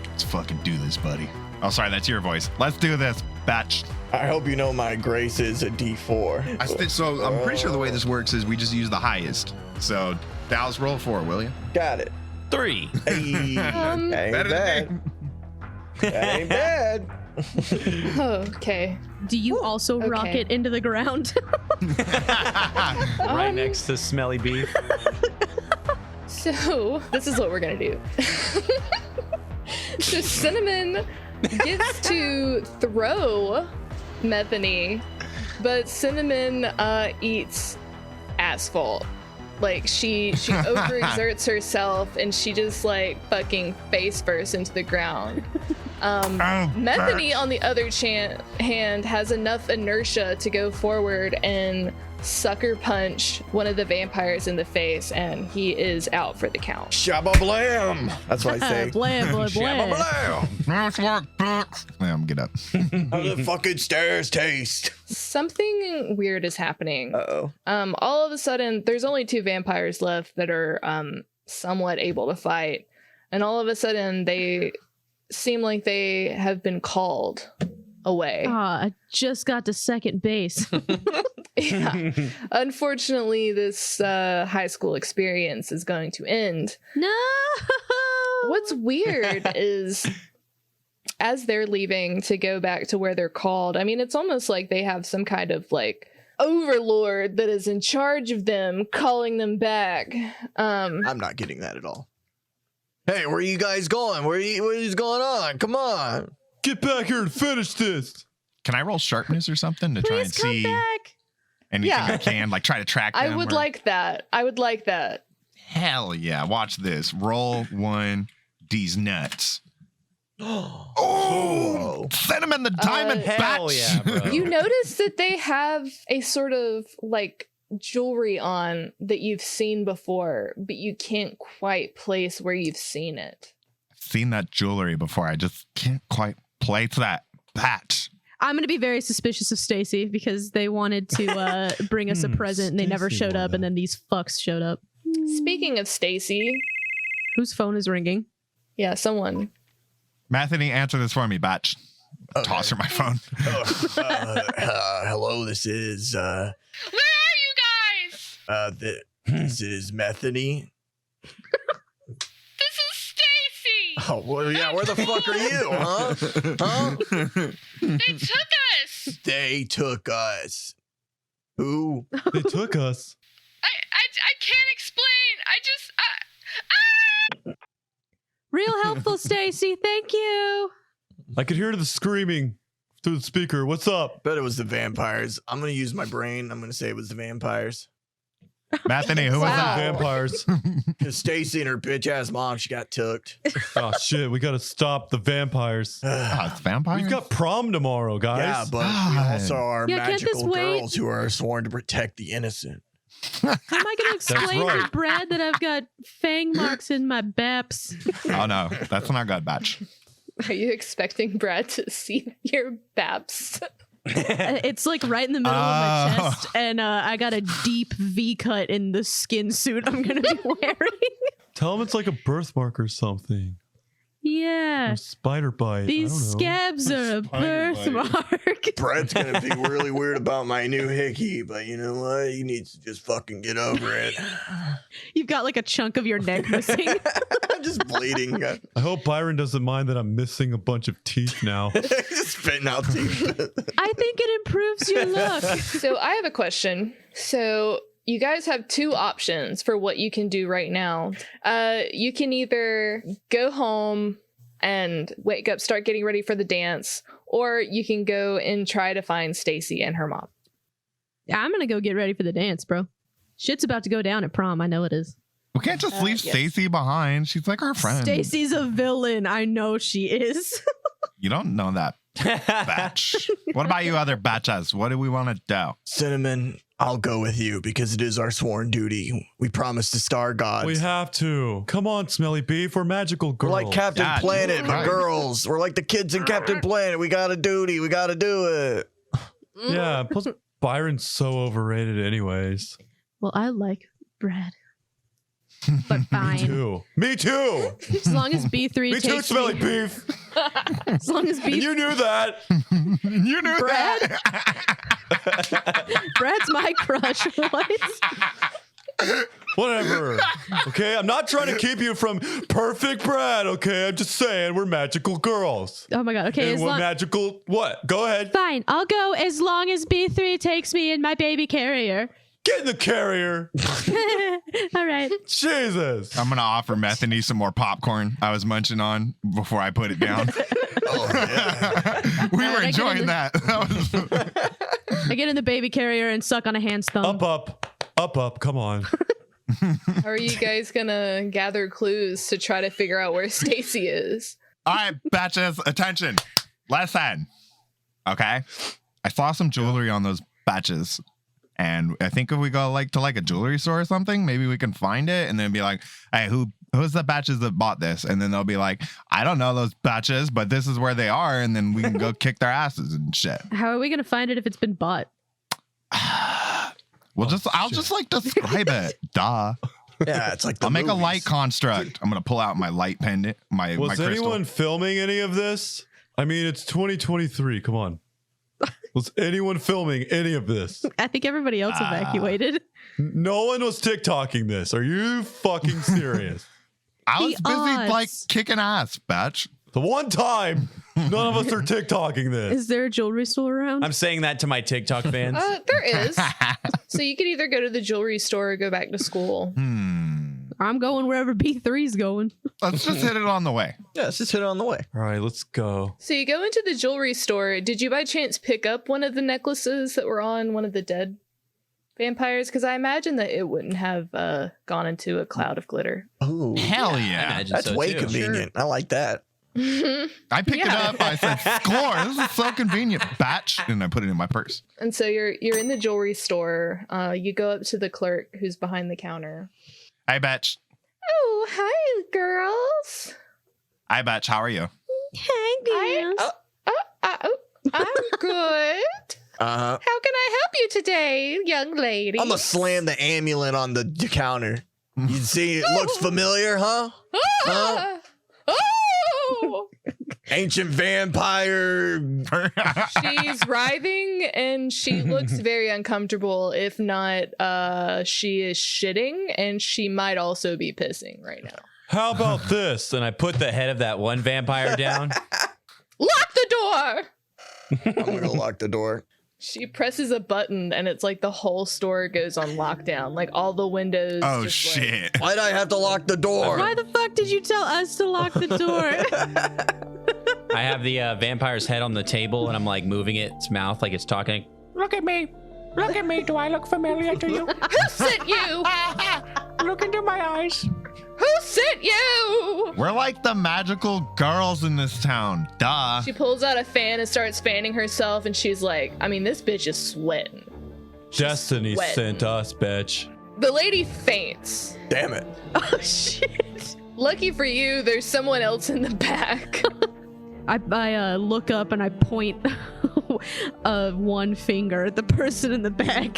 Let's fucking do this, buddy. Oh, sorry, that's your voice. Let's do this, batch.
I hope you know my grace is a D4.
So I'm pretty sure the way this works is we just use the highest. So Dallas, roll 4, will you?
Got it.
3.
Hey, that ain't
Better than
bad. That ain't bad.
Okay.
Do you also
Okay.
rocket into the ground?
Right next to Smelly Beef.
So this is what we're gonna do. So Synnamon gets to throw Methany, but Synnamon eats asphalt. Like she overexerts herself and she just like fucking face first into the ground. Methany, on the other hand, has enough inertia to go forward and sucker punch one of the vampires in the face, and he is out for the count.
Shabba blam. That's what I say.
Blam, blam,
Shabba
blam.
blam.
Nice work, bitch. Get up.
How the fucking stairs taste?
Something weird is happening.
Uh-oh.
All of a sudden, there's only 2 vampires left that are somewhat able to fight, and all of a sudden they seem like they have been called away.
I just got to second base.
Yeah. Unfortunately, this high school experience is going to end.
No.
What's weird is as they're leaving to go back to where they're called, I mean, it's almost like they have some kind of like overlord that is in charge of them, calling them back.
I'm not getting that at all. Hey, where are you guys going? What is going on? Come on.
Get back here and finish this.
Can I roll sharpness or something to try and
Please come
see
back.
anything
Yeah.
I can? Like try to track them?
I would
or-
like that. I would like that.
Hell yeah. Watch this. Roll 1, D's nuts. Oh, Synnamon the diamond
hell
batch.
yeah, bro.
You notice that they have a sort of like jewelry on that you've seen before, but you can't quite place where you've seen it.
Seen that jewelry before. I just can't quite place that batch.
I'm going to be very suspicious of Stacy because they wanted to bring us a present and they never
Stacy
showed up,
wanted
and then these fucks showed up.
Speaking of Stacy,
Whose phone is ringing?
yeah, someone.
Methany, answer this for me, batch. Toss her my phone.
Hello, this is
Where are you guys?
this is Methany.
This is Stacy.
Oh, well, yeah, where the fuck are you, huh? Huh?
They took us.
They took us. Who?
They took us.
I can't explain.
Real helpful, Stacy. Thank you.
I could hear the screaming through the speaker. What's up?
Bet it was the vampires. I'm gonna use my brain. I'm gonna say it was the vampires.
Methany, who was
Wow.
that?
Vampires.
Because Stacy and her bitch ass mom, she got tooked.
Oh shit, we gotta stop the vampires.
Oh, it's vampires?
We've got prom tomorrow, guys.
Yeah, but we also are
Yeah, can't this
magical
wait?
girls who are sworn to protect the innocent.
How am I going to explain
right.
to Brad that I've got fang marks in my baps?
Oh, no. That's not good, batch.
Are you expecting Brad to see your baps?
It's like right in the middle of my chest, and I got a deep V cut in the skin suit I'm going to be wearing.
Tell them it's like a birthmark or something.
Yeah.
Or spider bite.
These
I don't know.
scabs are a
Spider bite.
birthmark.
Brad's gonna be really weird about my new hickey, but you know what? He needs to just fucking get over it.
You've got like a chunk of your neck missing.
I'm just bleeding.
I hope Byron doesn't mind that I'm missing a bunch of teeth now.
Just spitting out teeth.
I think it improves your look.
So I have a question. So you guys have 2 options for what you can do right now. You can either go home and wake up, start getting ready for the dance, or you can go and try to find Stacy and her mom.
Yeah, I'm going to go get ready for the dance, bro. Shit's about to go down at prom. I know it is.
We can't just leave
yes.
Stacy behind. She's like our friend.
Stacy's a villain. I know she is.
You don't know that, batch. What about you other batches? What do we want to do?
Synnamon, I'll go with you because it is our sworn duty. We promise to star gods.
We have to. Come on, Smelly Beef. We're magical girls.
We're like Captain
Yeah,
Planet, but
right.
girls. We're like the kids in Captain Planet. We got a duty. We got to do it.
Yeah, plus Byron's so overrated anyways.
Well, I like bread. But
Me
fine.
too. Me too.
As long as B3
Me too,
takes
Smelly
me.
Beef.
As long as
And
B3
you knew that.
You knew
Brad?
that.
Brad's my crush. What?
Whatever. Okay, I'm not trying to keep you from perfect Brad. Okay, I'm just saying we're magical girls.
Oh my god. Okay,
And
as
we're
long
magical. What? Go ahead.
fine. I'll go as long as B3 takes me in my baby carrier.
Get in the carrier.
All right.
Jesus.
I'm gonna offer Methany some more popcorn I was munching on before I put it down.
Oh, yeah.
We were
I get
enjoying
in
that. That was-
I get in the baby carrier and suck on a hand's thumb.
Up. Come on.
How are you guys gonna gather clues to try to figure out where Stacy is?
All right, batches, attention. Listen. Okay. I saw some jewelry on those batches. And I think if we go to a jewelry store or something, maybe we can find it and then be like, hey, who's the batches that bought this? And then they'll be like, I don't know those batches, but this is where they are. And then we can go kick their asses and shit.
How are we gonna find it if it's been bought?
I'll just describe it. Duh.
Yeah, it's like the
I'll make a
movies.
light construct. I'm going to pull out my light pendant, my
Was
crystal.
anyone filming any of this? I mean, it's 2023. Come on. Was anyone filming any of this?
I think everybody else evacuated.
No one was TikToking this. Are you fucking serious?
I was
The
busy
odds.
kicking ass, bitch.
The one time, none of us are TikToking this.
Is there a jewelry store around?
I'm saying that to my TikTok fans.
There is. So you could either go to the jewelry store or go back to school.
I'm going wherever B3's going.
Let's just hit it on the way.
Yeah, let's just hit it on the way.
All right, let's go.
So you go into the jewelry store. Did you by chance pick up one of the necklaces that were on one of the dead vampires? Because I imagine that it wouldn't have gone into a cloud of glitter.
Oh,
Hell
I
yeah.
imagine
that's
so,
way
too.
convenient. I like that.
I picked it up. I said, score. This is so convenient, batch. And I put it in my purse.
And so you're in the jewelry store. You go up to the clerk who's behind the counter.
Hi, batch.
Oh, hi, girls.
Hi, batch. How are you?
Hey,
I'm good.
Uh-huh.
How can I help you today, young lady?
I'm going to slam the amulet on the counter. You see, it looks familiar, huh? Huh?
Oh!
Ancient vampire.
She's writhing and she looks very uncomfortable. If not, she is shitting and she might also be pissing right now.
How about this?
And I put the head of that one vampire down.
Lock the door!
I'm going to lock the door.
She presses a button and it's like the whole store goes on lockdown. Like all the windows.
Oh,
just, like-
shit.
Why'd I have to lock the door?
Why the fuck did you tell us to lock the door?
I have the vampire's head on the table and I'm like moving its mouth like it's talking. Look at me. Look at me. Do I look familiar to you?
Who sent you?
Look into my eyes.
Who sent you?
We're like the magical girls in this town. Duh.
She pulls out a fan and starts fanning herself and she's like, I mean, this bitch is sweating.
Destiny
sweating.
sent us, bitch.
The lady faints.
Damn it.
Oh shit.
Lucky for you, there's someone else in the back.
I look up and I point one finger at the person in the back.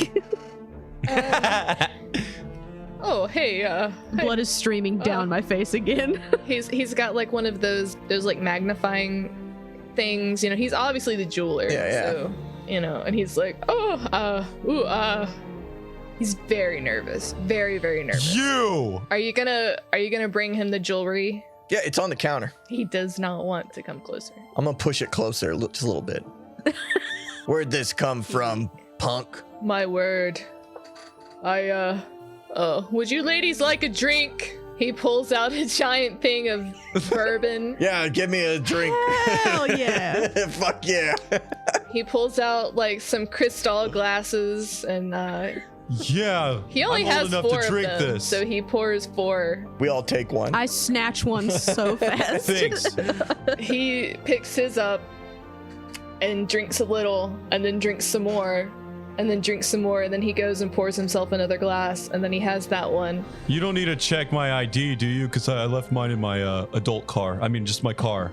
Oh, hey,
Blood is streaming down my face again.
he's got like one of those like magnifying things. You know, he's obviously the jeweler.
Yeah.
So, you know, and he's like, he's very nervous, very, very nervous.
You!
Are you gonna bring him the jewelry?
Yeah, it's on the counter.
He does not want to come closer.
I'm going to push it closer just a little bit. Where'd this come from, punk?
My word. Would you ladies like a drink? He pulls out a giant thing of bourbon.
Yeah, give me a drink.
Hell yeah.
Fuck yeah.
He pulls out like some crystal glasses and
Yeah.
he only
I'm
has
old enough
4
to drink
of them,
this.
so he pours 4.
We all take one.
I snatch one so fast.
Thanks.
He picks his up and drinks a little and then drinks some more and then drinks some more, and then he goes and pours himself another glass, and then he has that one.
You don't need to check my ID, do you? Because I left mine in my adult car. I mean, just my car.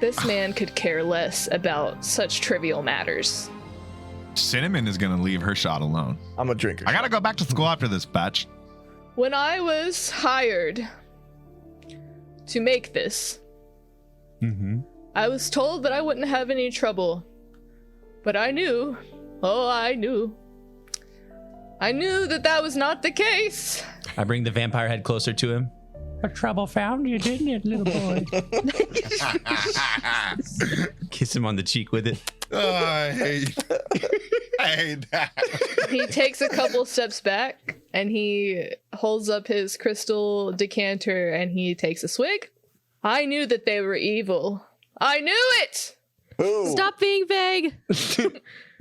This man could care less about such trivial matters.
Synnamon is gonna leave her shot alone.
I'm a drinker.
I gotta go back to school after this, batch.
When I was hired to make this, I was told that I wouldn't have any trouble. But I knew, I knew that that was not the case.
I bring the vampire head closer to him. A trouble found you, didn't it, little boy? Kiss him on the cheek with it.
Oh, I hate that.
He takes a couple steps back and he holds up his crystal decanter and he takes a swig. I knew that they were evil. I knew it!
Who?
Stop being vague.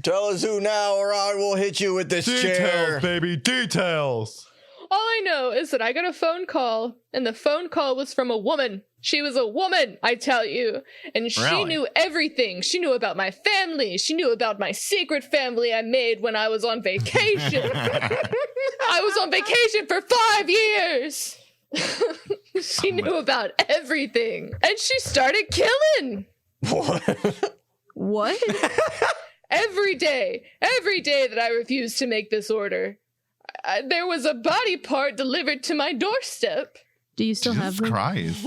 Tell us who now, or I will hit you with this chair.
Details, baby, details.
All I know is that I got a phone call, and the phone call was from a woman. She was a woman, I tell you. And she
Really?
knew everything. She knew about my family. She knew about my secret family I made when I was on vacation. I was on vacation for 5 years. She knew about everything. And she started killing.
What?
Every day that I refused to make this order, there was a body part delivered to my doorstep.
Do you still have
Jesus
them?
Christ.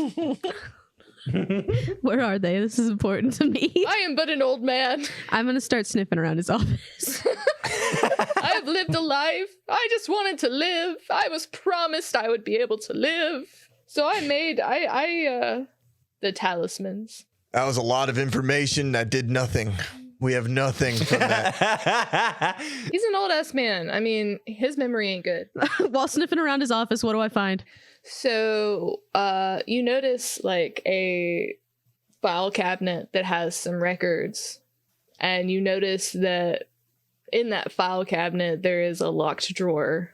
Where are they? This is important to me.
I am but an old man.
I'm gonna start sniffing around his office.
I have lived a life. I just wanted to live. I was promised I would be able to live. So I made the talismans.
That was a lot of information that did nothing. We have nothing from that.
He's an old ass man. I mean, his memory ain't good.
While sniffing around his office, what do I find?
So, you notice like a file cabinet that has some records, and you notice that in that file cabinet there is a locked drawer.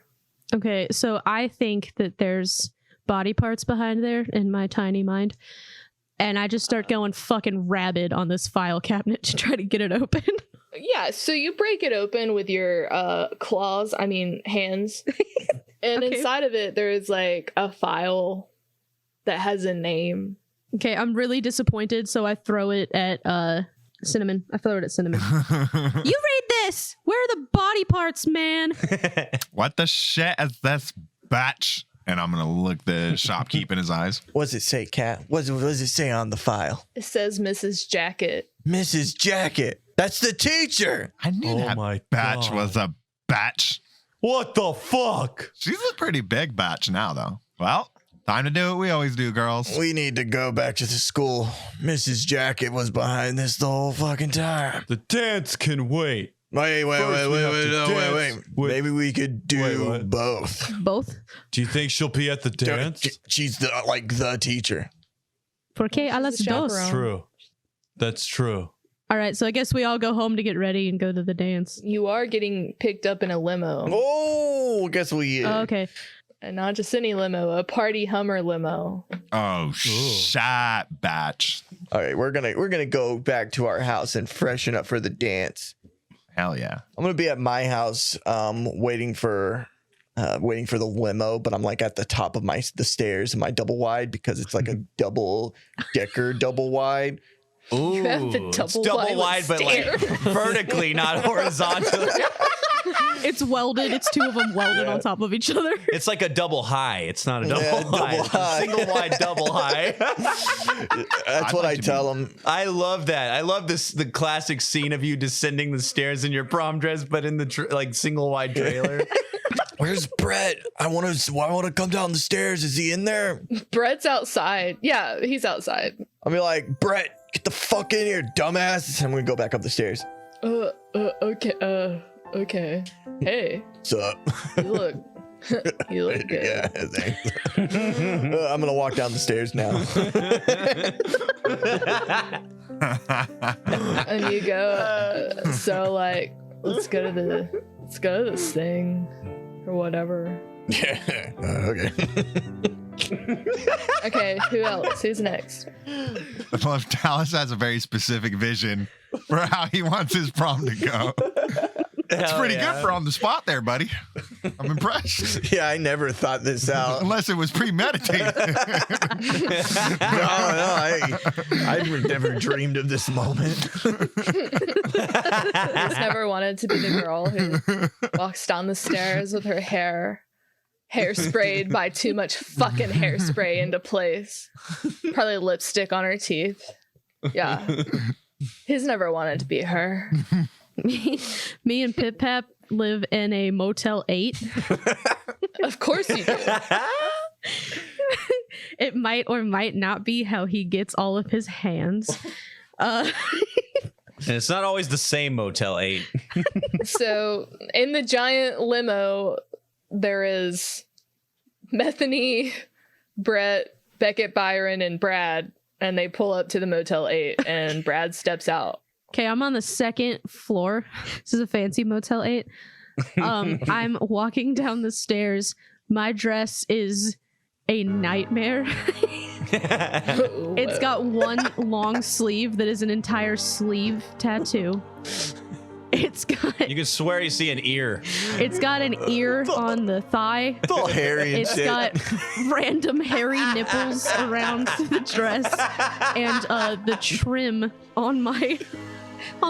Okay, so I think that there's body parts behind there in my tiny mind. And I just start going fucking rabid on this file cabinet to try to get it open.
Yeah, so you break it open with your hands. And
Okay.
inside of it, there is like a file that has a name.
Okay, I'm really disappointed, so I throw it at Synnamon. I throw it at Synnamon. You read this! Where are the body parts, man?
What the shit is this, batch? And I'm gonna look the shopkeep in his eyes.
What does it say, Cat? What does it say on the file?
It says Mrs. Jacket.
Mrs. Jacket. That's the teacher.
I knew
Oh
that
my
batch
God.
was a batch.
What the fuck?
She's a pretty big batch now, though. Well, time to do what we always do, girls.
We need to go back to the school. Mrs. Jacket was behind this the whole fucking time.
The dance can wait.
Wait.
First we have to dance with-
Maybe we could do
Wait, what?
both.
Both?
Do you think she'll be at the dance?
She's the teacher.
Porque a las
She's a
dos.
chaperone.
True. That's true.
All right, so I guess we all go home to get ready and go to the dance.
You are getting picked up in a limo.
Oh, guess we.
Oh, okay.
And not just any limo, a party Hummer limo.
Oh, shit, batch.
All right, we're gonna go back to our house and freshen up for the dance.
Hell yeah.
I'm gonna be at my house, waiting for the limo, but I'm like at the top of the stairs in my double wide because it's like a double decker double wide.
Ooh,
You have the
it's
double wide
but like
stair.
vertically, not horizontally.
It's welded. It's two of them welded on top of each other.
It's like a double high. It's not a double
Yeah,
high.
double
It's a
high.
single wide double high.
That's what
like
I
to
tell them.
I love that. I love the classic scene of you descending the stairs in your prom dress, but in the like single wide trailer.
Where's Brett? I want to come down the stairs. Is he in there?
Brett's outside. Yeah, he's outside.
I'll be like, Brett, get the fuck in here, dumbass. I'm gonna go back up the stairs.
Okay. Hey,
What's up?
you look good.
Yeah, thanks. I'm gonna walk down the stairs now.
And you go, so like, let's go to this thing or whatever.
Yeah. Okay.
Okay, who else? Who's next?
Well, Dallas has a very specific vision for how he wants his prom to go. That's
Hell
pretty
yeah.
good for on the spot there, buddy. I'm impressed.
Yeah, I never thought this out.
Unless it was premeditated.
I've never dreamed of this moment.
Just never wanted to be the girl who walks down the stairs with her hair sprayed by too much fucking hairspray into place. Probably lipstick on her teeth. Yeah. He's never wanted to be her.
Me and Pip Pap live in a Motel 8.
Of course you do.
It might or might not be how he gets all of his hands.
And it's not always the same Motel 8.
So in the giant limo, there is Methany, Brett, Beckett, Byron, and Brad. And they pull up to the Motel 8 and Brad steps out.
Okay, I'm on the second floor. This is a fancy Motel 8. I'm walking down the stairs. My dress is a nightmare. It's got one long sleeve that is an entire sleeve tattoo. It's got
You can swear you see an ear.
it's got an ear on the thigh.
It's all hairy and
It's
shit.
got random hairy nipples around the dress, and the trim on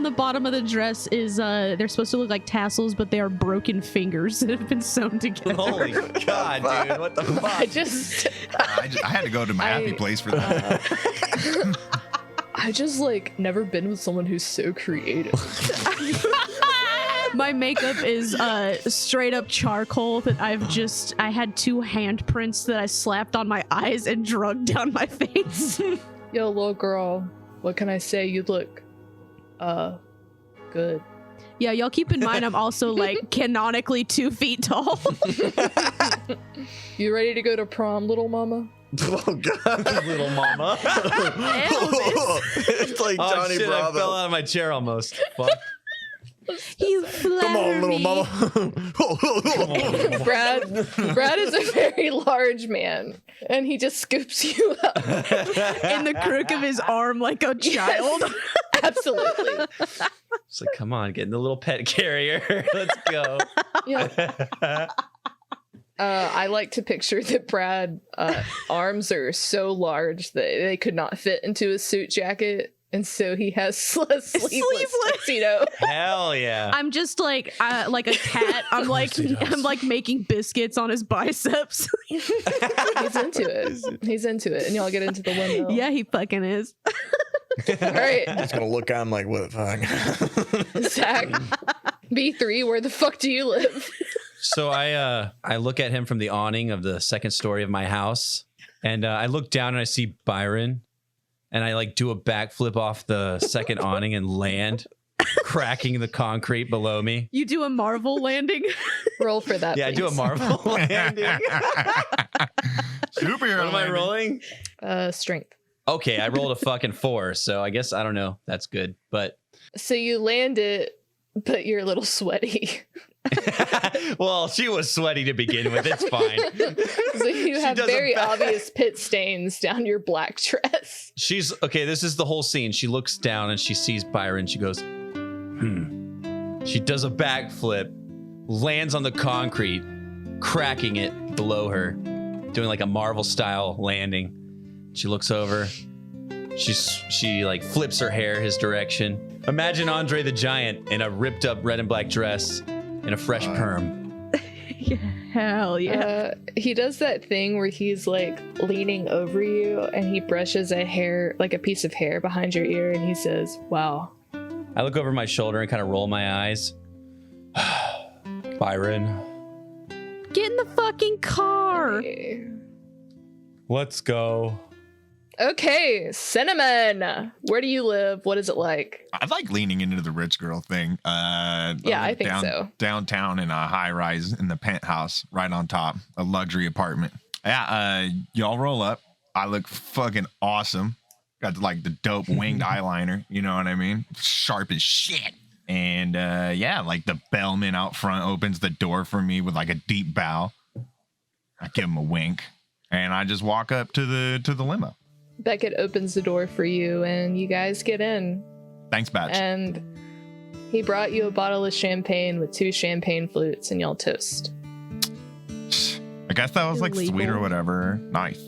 the bottom of the dress is they're supposed to look like tassels, but they are broken fingers that have been sewn together.
Holy God, dude. What the fuck?
I had to go to my happy place for that.
I just like never been with someone who's so creative.
My makeup is straight up charcoal that I had 2 handprints that I slapped on my eyes and drugged down my face.
Yo, little girl, what can I say? You look good.
Yeah, y'all keep in mind I'm also like canonically 2 feet tall.
You ready to go to prom, little mama?
Oh God,
Little mama.
it's like
Oh
Johnny
shit, I
Bravo.
fell out of my chair almost. Fuck.
You flatter
Come on, little
me.
mama.
Brad is a very large man, and he just scoops you up.
In the crook of his arm like a child.
Absolutely.
It's like, come on, get in the little pet carrier. Let's go.
Yeah. I like to picture that Brad arms are so large that they could not fit into a suit jacket, and so he has sleeveless tuxedo.
Hell yeah.
I'm just like a cat. I'm like making biscuits on his biceps.
He's into it, and y'all get into the limo.
Yeah, he fucking is.
All right,
Just gonna look at him like, what the fuck?
Zach, B3, where the fuck do you live?
So I look at him from the awning of the second story of my house, and I look down and I see Byron, and I like do a backflip off the second awning and land, cracking the concrete below me.
You do a Marvel landing.
Roll for that.
Yeah, I do a
please.
Marvel landing.
Superhero.
What am I rolling?
Strength.
Okay, I rolled a fucking 4, so I guess I don't know. That's good, but
So you land it, but you're a little sweaty.
well, she was sweaty to begin with. It's fine.
So you have
does a
very
bad-
obvious pit stains down your black dress.
She's okay. This is the whole scene. She looks down and she sees Byron. She goes, She does a backflip, lands on the concrete, cracking it below her, doing like a Marvel style landing. She looks over. She like flips her hair his direction. Imagine Andre the Giant in a ripped up red and black dress in a fresh perm.
Yeah, hell yeah.
He does that thing where he's like leaning over you and he brushes a piece of hair behind your ear and he says, "Wow."
I look over my shoulder and kind of roll my eyes. Byron,
Get in the fucking car.
let's go.
Okay, Synnamon. Where do you live? What is it like?
I like leaning into the rich girl thing.
Yeah, I think so.
Downtown in a high rise in the penthouse, right on top, a luxury apartment. Yeah, y'all roll up. I look fucking awesome. Got like the dope winged eyeliner. You know what I mean? Sharp as shit. And yeah, like the bellman out front opens the door for me with like a deep bow. I give him a wink, and I just walk up to the limo.
Beckett opens the door for you and you guys get in.
Thanks, Batch.
And He brought you a bottle of champagne with 2 champagne flutes, and y'all toast.
I guess that was like
Illegal.
sweet or whatever. Nice.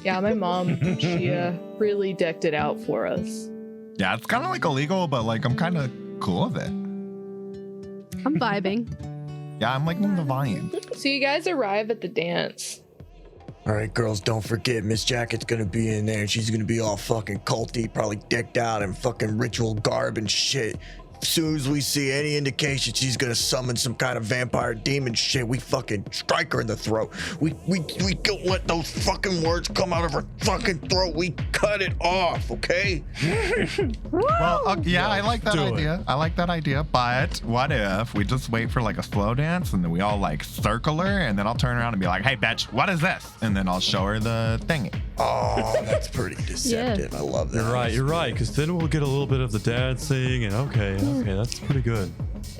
Yeah, my mom, she really decked it out for us.
Yeah, it's kind of like illegal, but like I'm kind of cool with it.
I'm vibing.
Yeah, I'm like in the vibe.
So you guys arrive at the dance.
All right, girls, don't forget Miss Jacket's gonna be in there. She's gonna be all fucking culty, probably decked out in fucking ritual garb and shit. As soon as we see any indication she's gonna summon some kind of vampire demon shit, we fucking strike her in the throat. We don't let those fucking words come out of her fucking throat. We cut it off, okay?
Well, yeah, I like that
do it.
idea. I like that idea. But what if we just wait for like a slow dance and then we all like circle her and then I'll turn around and be like, hey, bitch, what is this? And then I'll show her the thingy.
Oh, that's pretty deceptive. I love that.
You're right, because then we'll get a little bit of the dancing, and okay, that's pretty good.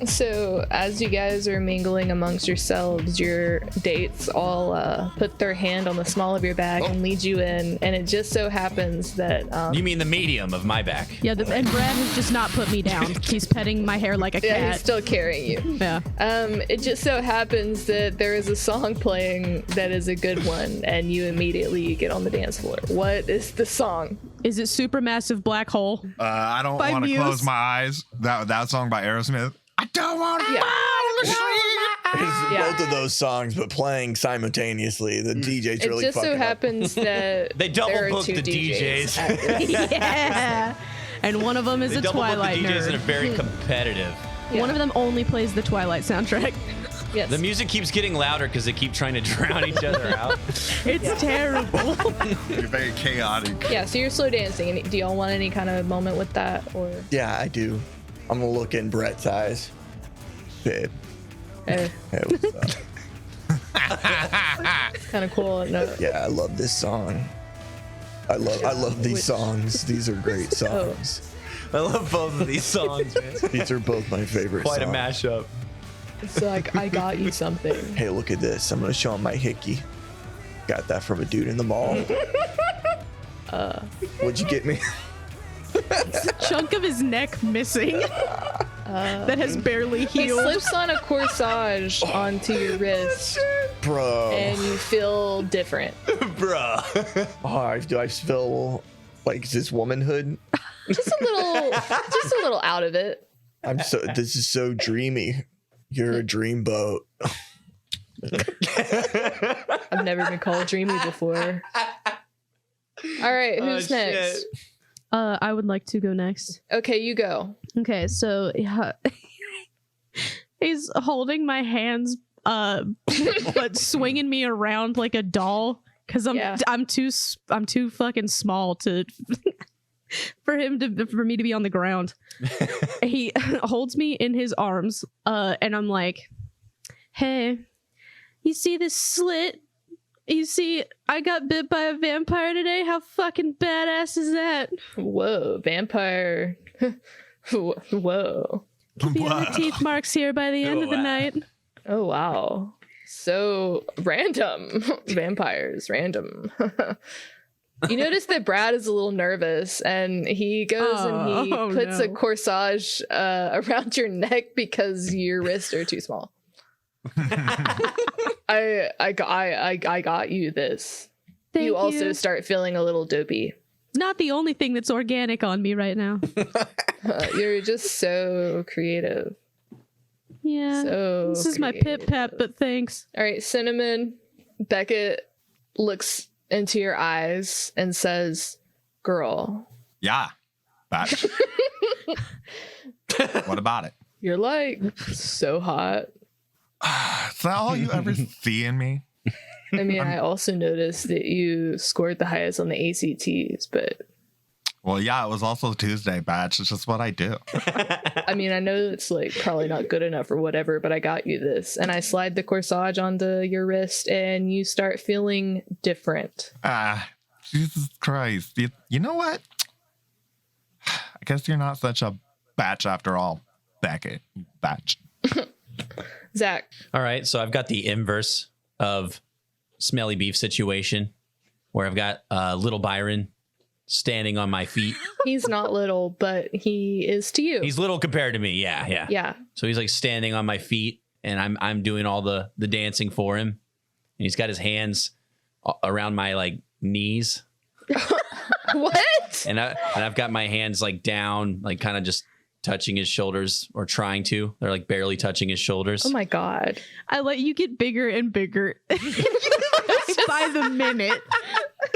So as you guys are mingling amongst yourselves, your dates all put their hand on the small of your back and lead you in. And it just so happens that...
You mean the medium of my back?
Yeah, and Brad has just not put me down. He's petting my hair like a
yeah, he's
cat.
still carrying you.
Yeah.
It just so happens that there is a song playing that is a good one, and you immediately get on the dance floor. What is the song?
Is it Supermassive Black Hole?
I don't
By
want to
Muse.
close my eyes. That song by Aerosmith. I don't want to
Yeah.
It's
Yeah.
both of those songs, but playing simultaneously. The DJ's
It
really
just
fucking
so
up.
happens that
They double
there are
booked
2
the DJs.
at this.
Yeah. And one of them is
They
a
double booked the
Twilight
DJs and are
nerd.
very competitive.
Yeah.
One of them only plays the Twilight soundtrack.
Yes.
The music keeps getting louder because they keep trying to drown each other out.
It's terrible.
You're very chaotic.
Yeah, so you're slow dancing. And do y'all want any kind of moment with that, or
Yeah, I do. I'm gonna look in Brett's eyes. Babe. Hey, what's up?
kind of cool? No.
Yeah, I love this song. I love these songs. These are great songs.
I love both of these songs, man.
These are both my favorite
Quite a
songs.
mashup.
It's like I got you something.
Hey, look at this. I'm gonna show him my hickey. Got that from a dude in the mall. What'd you get me?
Chunk of his neck missing that has barely
He
healed.
slips on a corsage onto your wrist,
Bro.
and you feel different.
Bruh.
Oh, do I feel like this womanhood?
Just a little out of it.
This is so dreamy. You're a dreamboat.
I've never been called dreamy before. All right, who's next?
Shit.
I would like to go next.
Okay, you go.
Okay, so he's holding my hands, but swinging me around like a doll because I'm too fucking small to for me to be on the ground. He holds me in his arms, and I'm like, "Hey, you see this slit? You see, I got bit by a vampire today. How fucking badass is that?
Whoa, vampire. Whoa.
Could be other teeth marks here by the end of the night."
Oh, wow. So random. Vampires, random. You notice that Brad is a little nervous, and he goes and he puts a corsage around your neck because your wrists are too small. I got you this.
Thank
You also start feeling a little dopey.
Not the only thing that's organic on me right now.
You're just so creative.
Yeah.
So
This is my pip pap, but thanks.
All right, Synnamon. Beckett looks into your eyes and says, "Girl,
Yeah. That. What about it?
you're like so hot."
Is that all you ever see in me?
I mean, I also noticed that you scored the highest on the ACTs, but
Well, yeah, it was also Tuesday, batch. It's just what I do.
I mean, I know it's like probably not good enough or whatever, but I got you this. And I slide the corsage onto your wrist and you start feeling different.
Jesus Christ. You know what? I guess you're not such a batch after all, Beckett. Batch.
Zach,
All right, so I've got the inverse of Smelly Beef situation, where I've got little Byron standing on my feet.
He's not little, but he is to you.
He's little compared to me. Yeah.
Yeah.
So he's like standing on my feet, and I'm doing all the dancing for him. And he's got his hands around my like knees.
What?
And I've got my hands like down, like kind of just touching his shoulders, or trying to. They're like barely touching his shoulders.
Oh my God.
I let you get bigger and bigger by the minute.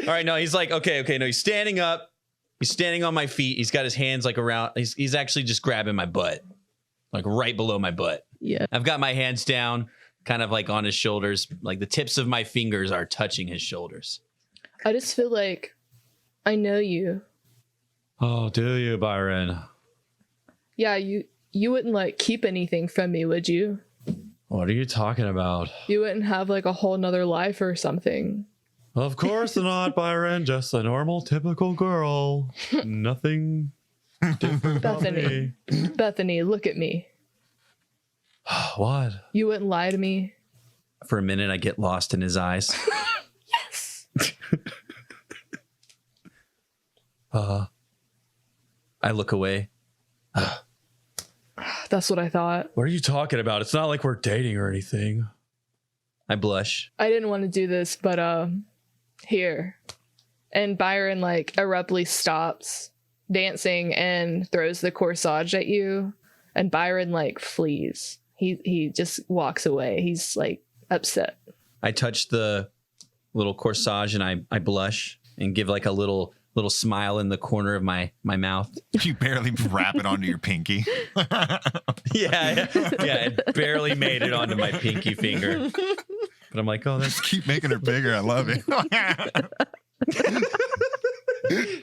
All right, no, he's like, okay, no, he's standing up. He's standing on my feet. He's got his hands like around. He's actually just grabbing my butt, like right below my butt.
Yeah.
I've got my hands down, kind of like on his shoulders. Like the tips of my fingers are touching his shoulders.
I just feel like I know you.
Oh, do you, Byron?
Yeah, you wouldn't like keep anything from me, would you?
What are you talking about?
You wouldn't have like a whole nother life or something.
Of course not, Byron. Just a normal, typical girl. Nothing different about me.
Bethany, look at me.
What?
You wouldn't lie to me.
For a minute, I get lost in his eyes.
Yes.
I look away.
That's what I thought.
What are you talking about? It's not like we're dating or anything.
I blush.
I didn't want to do this, but here. And Byron like abruptly stops dancing and throws the corsage at you, and Byron like flees. He just walks away. He's like upset.
I touch the little corsage and I blush and give like a little smile in the corner of my mouth.
You barely wrap it onto your pinky.
Yeah, it barely made it onto my pinky finger. But I'm like, oh, that's
Just keep making her bigger. I love it.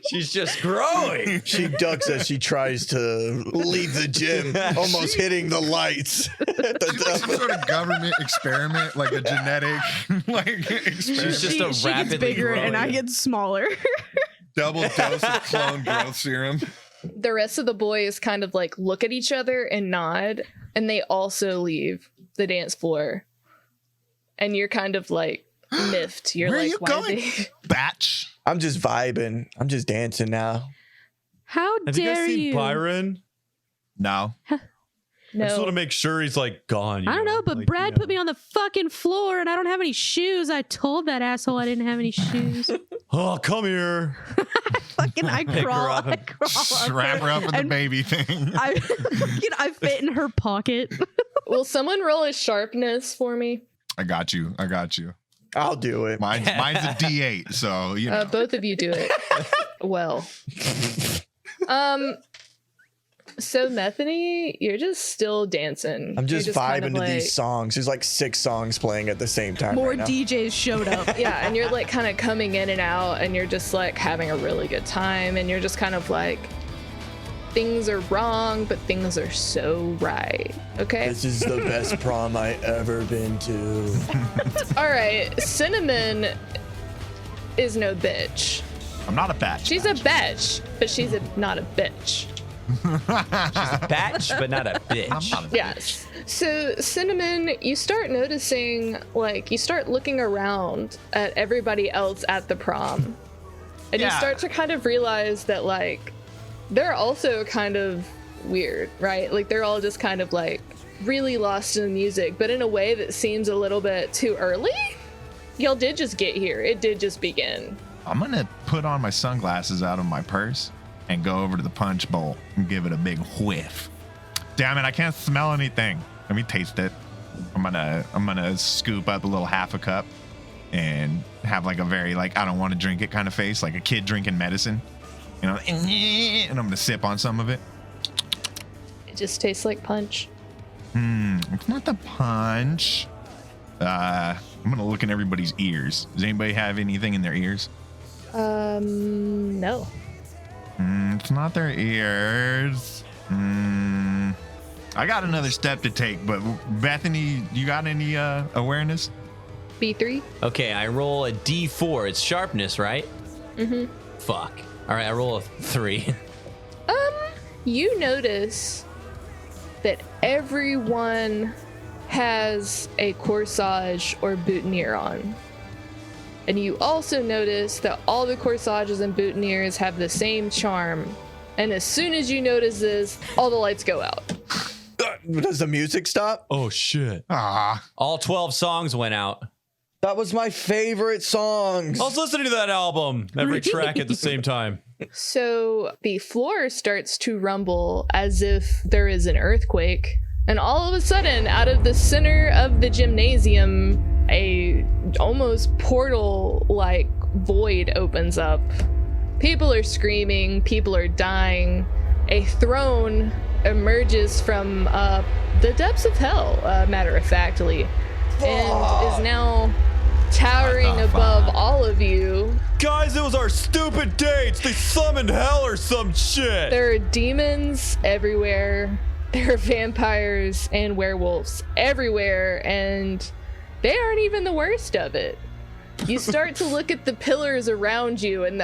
she's just growing.
She ducks as she tries to leave the gym, almost hitting the lights.
She's like some sort of government experiment, like a genetic experiment.
She's just
She gets
rapidly
bigger
growing.
and I get smaller.
Double dose of clone growth serum.
The rest of the boys kind of like look at each other and nod, and they also leave the dance floor. And you're kind of like miffed. You're
Where
like,
are you
why
going,
they...
batch?
I'm just vibing. I'm just dancing now.
How
Have you guys
dare
seen
you?
Byron?
No.
I just want
No.
to make sure he's like gone.
I don't know, but Brad put me on the fucking floor and I don't have any shoes. I told that asshole I didn't have any shoes.
Oh, come here.
I crawl.
up
I
and
crawl up
Strap her up with the
and
baby thing.
I fit in her pocket.
Will someone roll a sharpness for me?
I got you.
I'll do it.
Mine's a D8, so you know.
Both of you do it. Well. So Methany, you're just still dancing.
I'm just
You're
vibing
kind of
to
like,
these songs. There's like 6 songs playing at the same time.
More
right now.
DJs showed up.
Yeah, and you're like kind of coming in and out, and you're just like having a really good time, and you're just kind of like, things are wrong, but things are so right. Okay?
This is the best prom I ever been to.
All right, Synnamon is no bitch.
I'm not a batch.
She's a bitch, but she's not a bitch.
Batch, but not a bitch.
I'm not a
Yes. So, Synnamon, you start noticing, like, you start looking around at everybody else at the prom. And you
Yeah.
start to kind of realize that, like, they're also kind of weird, right? Like, they're all just kind of, like, really lost in the music, but in a way that seems a little bit too early. Y'all did just get here. It did just begin.
I'm gonna put on my sunglasses out of my purse and go over to the punch bowl and give it a big whiff. Damn it, I can't smell anything. Let me taste it. I'm gonna scoop up a little half a cup and have like a very like I don't want to drink it kind of face, like a kid drinking medicine. You know, and I'm gonna sip on some of it.
It just tastes like punch.
It's not the punch. I'm gonna look in everybody's ears. Does anybody have anything in their ears?
No.
It's not their ears. I got another step to take, but Bethany, you got any awareness?
B3?
Okay, I roll a D4. It's sharpness, right?
Mm-hmm.
Fuck. All right, I roll a 3.
You notice that everyone has a corsage or boutonniere on. And you also notice that all the corsages and boutonnieres have the same charm. And as soon as you notice this, all the lights go out.
Does the music stop?
Oh shit.
Ah,
All 12 songs went out.
That was my favorite songs.
I was listening to that album, every track at the same time.
So the floor starts to rumble as if there is an earthquake. And all of a sudden, out of the center of the gymnasium, a almost portal-like void opens up. People are screaming, people are dying. A throne emerges from the depths of hell, matter-of-factly, and is now towering above all of you.
Guys, it was our stupid dates. They summoned hell or some shit.
There are demons everywhere. There are vampires and werewolves everywhere, and they aren't even the worst of it. You start to look at the pillars around you, and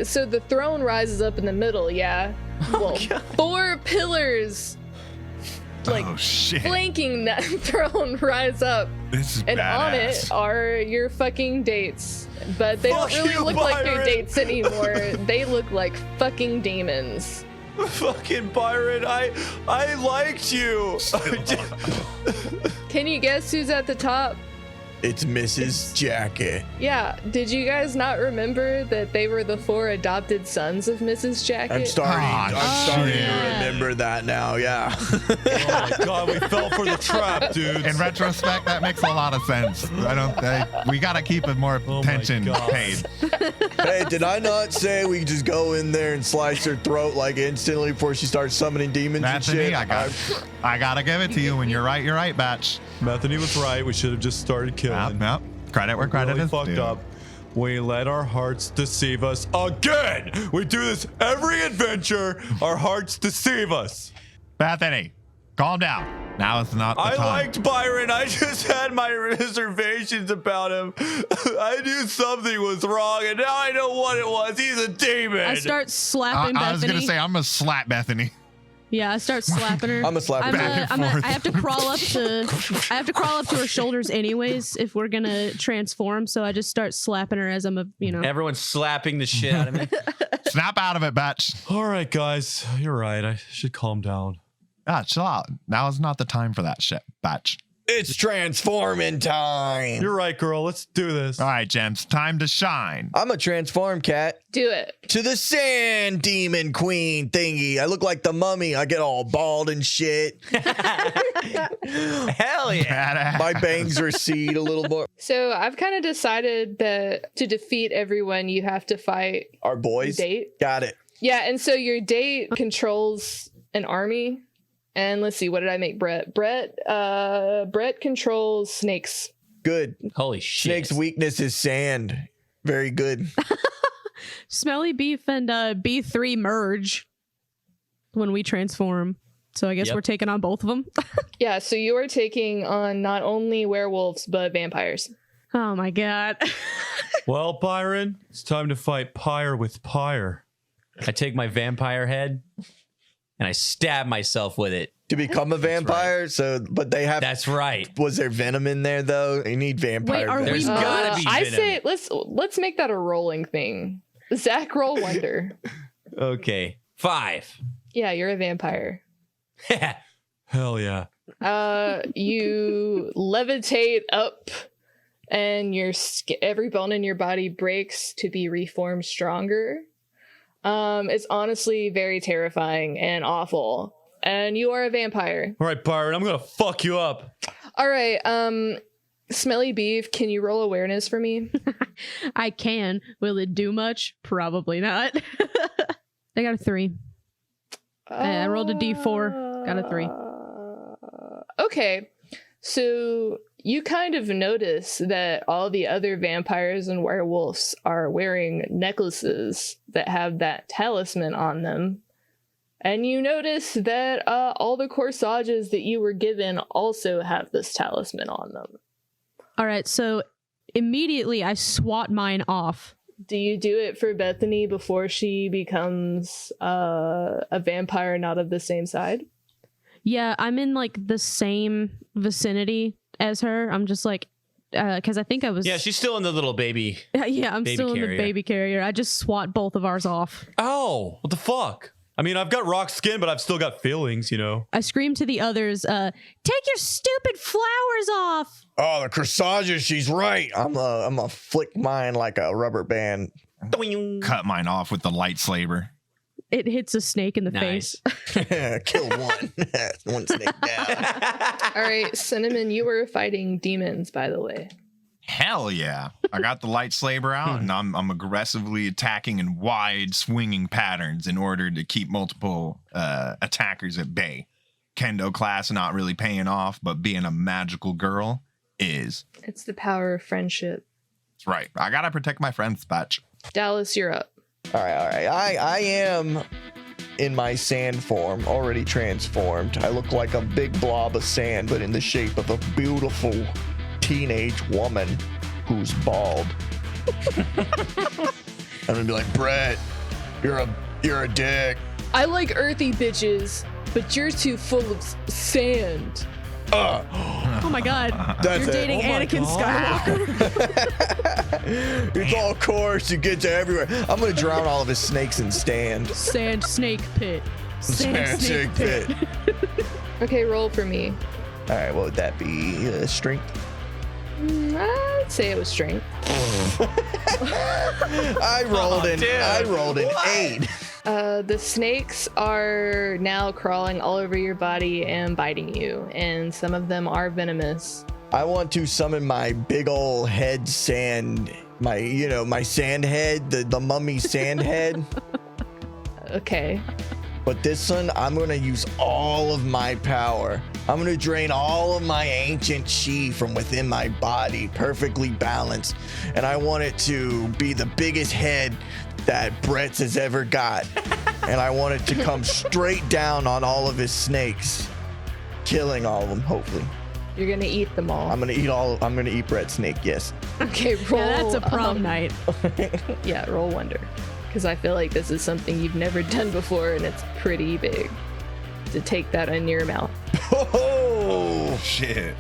so the throne rises up in the middle, yeah? Well, 4 pillars
oh shit.
flanking that throne rise up,
This is
and on
badass.
it are your fucking dates. But they don't
Fuck
really
you,
look like your
Byron.
dates anymore. They look like fucking demons.
Fucking Byron, I liked you.
Can you guess who's at the top?
It's Mrs. Jacket.
Yeah, did you guys not remember that they were the 4 adopted sons of Mrs. Jacket?
I'm starting
shit.
to remember that now, yeah.
Oh my god, we fell for the trap, dude.
In retrospect, that makes a lot of sense. We gotta keep it more
Oh my
attention
God.
paid.
Hey, did I not say we just go in there and slice her throat like instantly before she starts summoning demons
Methany,
and shit?
I gotta give it to you. When you're right, batch.
Methany was right. We should have just started killing.
Yep. Credit where credit
Really
is
fucked
due.
up. We let our hearts deceive us again. We do this every adventure. Our hearts deceive us.
Bethany, calm down. Now is not the
I
time.
liked Byron. I just had my reservations about him. I knew something was wrong, and now I know what it was. He's a demon.
I start slapping
I was
Bethany.
gonna say I'm gonna slap Bethany.
Yeah, I start slapping her.
I'ma slap her back
and forth.
I have to crawl up to her shoulders anyways if we're gonna transform. So I just start slapping her as
Everyone's slapping the shit out of me.
Snap out of it, batch.
All right, guys. You're right. I should calm down.
Ah, chill out. Now is not the time for that shit, batch.
It's transforming time.
You're right, girl. Let's do this.
All right, Gems, time to shine.
I'm a transform cat
Do it.
to the sand demon queen thingy. I look like the mummy. I get all bald and shit.
Hell yeah.
Badass.
My bangs recede a little more.
So I've kind of decided that to defeat everyone, you have to fight
Our
your
boys.
date.
Got it.
Yeah, and so your date controls an army. And let's see, what did I make Brett? Brett controls snakes.
Good.
Holy shit.
Snake's weakness is sand. Very good.
Smelly Beef and B3 merge when we transform. So I guess
Yep.
we're taking on both of them.
Yeah, so you are taking on not only werewolves, but vampires.
Oh my god.
Well, Byron, it's time to fight pyre with pyre.
I take my vampire head and I stab myself with it.
To become a vampire, but they have.
That's right.
Was there venom in there though? You need vampire.
Wait, are
venom.
we
There's gotta be
I
venom.
say let's make that a rolling thing. Zach, roll wonder.
Okay. 5.
Yeah, you're a vampire.
Hell yeah.
You levitate up, and every bone in your body breaks to be reformed stronger. It's honestly very terrifying and awful. And you are a vampire.
All right, Byron, I'm going to fuck you up.
All right, Smelly Beef, can you roll awareness for me?
I can. Will it do much? Probably not. I got a 3. I rolled a D4. Got a 3.
Okay, so you kind of notice that all the other vampires and werewolves are wearing necklaces that have that talisman on them. And you notice that all the corsages that you were given also have this talisman on them.
All right, so immediately I swat mine off.
Do you do it for Bethany before she becomes a vampire not of the same side?
Yeah, I'm in like the same vicinity as her. I'm just like because I think I was.
Yeah, she's still in the little baby.
Yeah, I'm
baby
still in
carrier.
the baby carrier. I just swat both of ours off.
Oh, what the fuck?
I mean, I've got rock skin, but I've still got feelings, you know.
I screamed to the others, take your stupid flowers off.
Oh, the corsage, she's right. I'm a flick mine like a rubber band.
Cut mine off with the lightsaber.
It hits a snake in the
Nice.
face.
Kill one. One snake down.
All right, Synnamon, you were fighting demons, by the way.
Hell yeah. I got the lightsaber out and I'm aggressively attacking in wide swinging patterns in order to keep multiple attackers at bay. Kendo class not really paying off, but being a magical girl is.
It's the power of friendship.
That's right. I gotta protect my friends, Batch.
Dallas, you're up.
All right. I am in my sand form, already transformed. I look like a big blob of sand, but in the shape of a beautiful teenage woman who's bald. I'm gonna be like, Brett, you're a dick.
I like earthy bitches, but you're too full of sand.
Oh my god.
That's
You're dating Anakin Skywalker.
It's all coarse. You get to everywhere. I'm gonna drown all of his snakes in stand.
Sand snake pit. Sand snake pit.
Okay, roll for me.
All right, what would that be? Strength.
I'd say it was strength.
I rolled an 8.
The snakes are now crawling all over your body and biting you, and some of them are venomous.
I want to summon my big ol' head sand, my sand head, the mummy sand head.
Okay.
But this one, I'm going to use all of my power. I'm going to drain all of my ancient chi from within my body, perfectly balanced. And I want it to be the biggest head that Brett's has ever got. And I want it to come straight down on all of his snakes, killing all of them, hopefully.
You're gonna eat them all.
I'm going to eat Brett's snake, yes.
Okay, roll.
Yeah, that's a prom night.
Yeah, roll wonder. Because I feel like this is something you've never done before, and it's pretty big to take that in your mouth.
Oh,
Shit.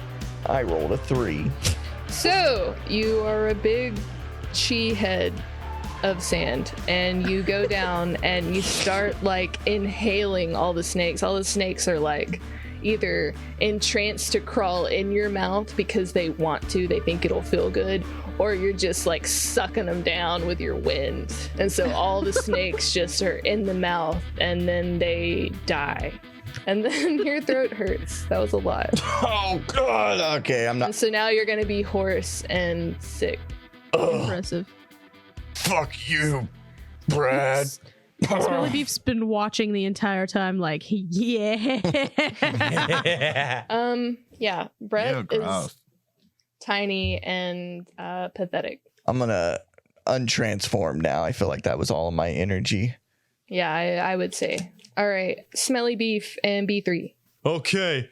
I rolled a 3.
So you are a big chi head of sand, and you go down and you start like inhaling all the snakes. All the snakes are like either entranced to crawl in your mouth because they want to, they think it'll feel good, or you're just like sucking them down with your wind. And so all the snakes just are in the mouth, and then they die. And then your throat hurts. That was a lot.
Oh, God. Okay, I'm not.
And so now you're going to be hoarse and sick.
Impressive.
Fuck you, Brad.
Smelly Beef's been watching the entire time, like, yeah.
Yeah, Brett
Ew, gross.
is tiny and pathetic.
I'm gonna untransform now. I feel like that was all of my energy.
Yeah, I would say. All right, Smelly Beef and B3.
Okay,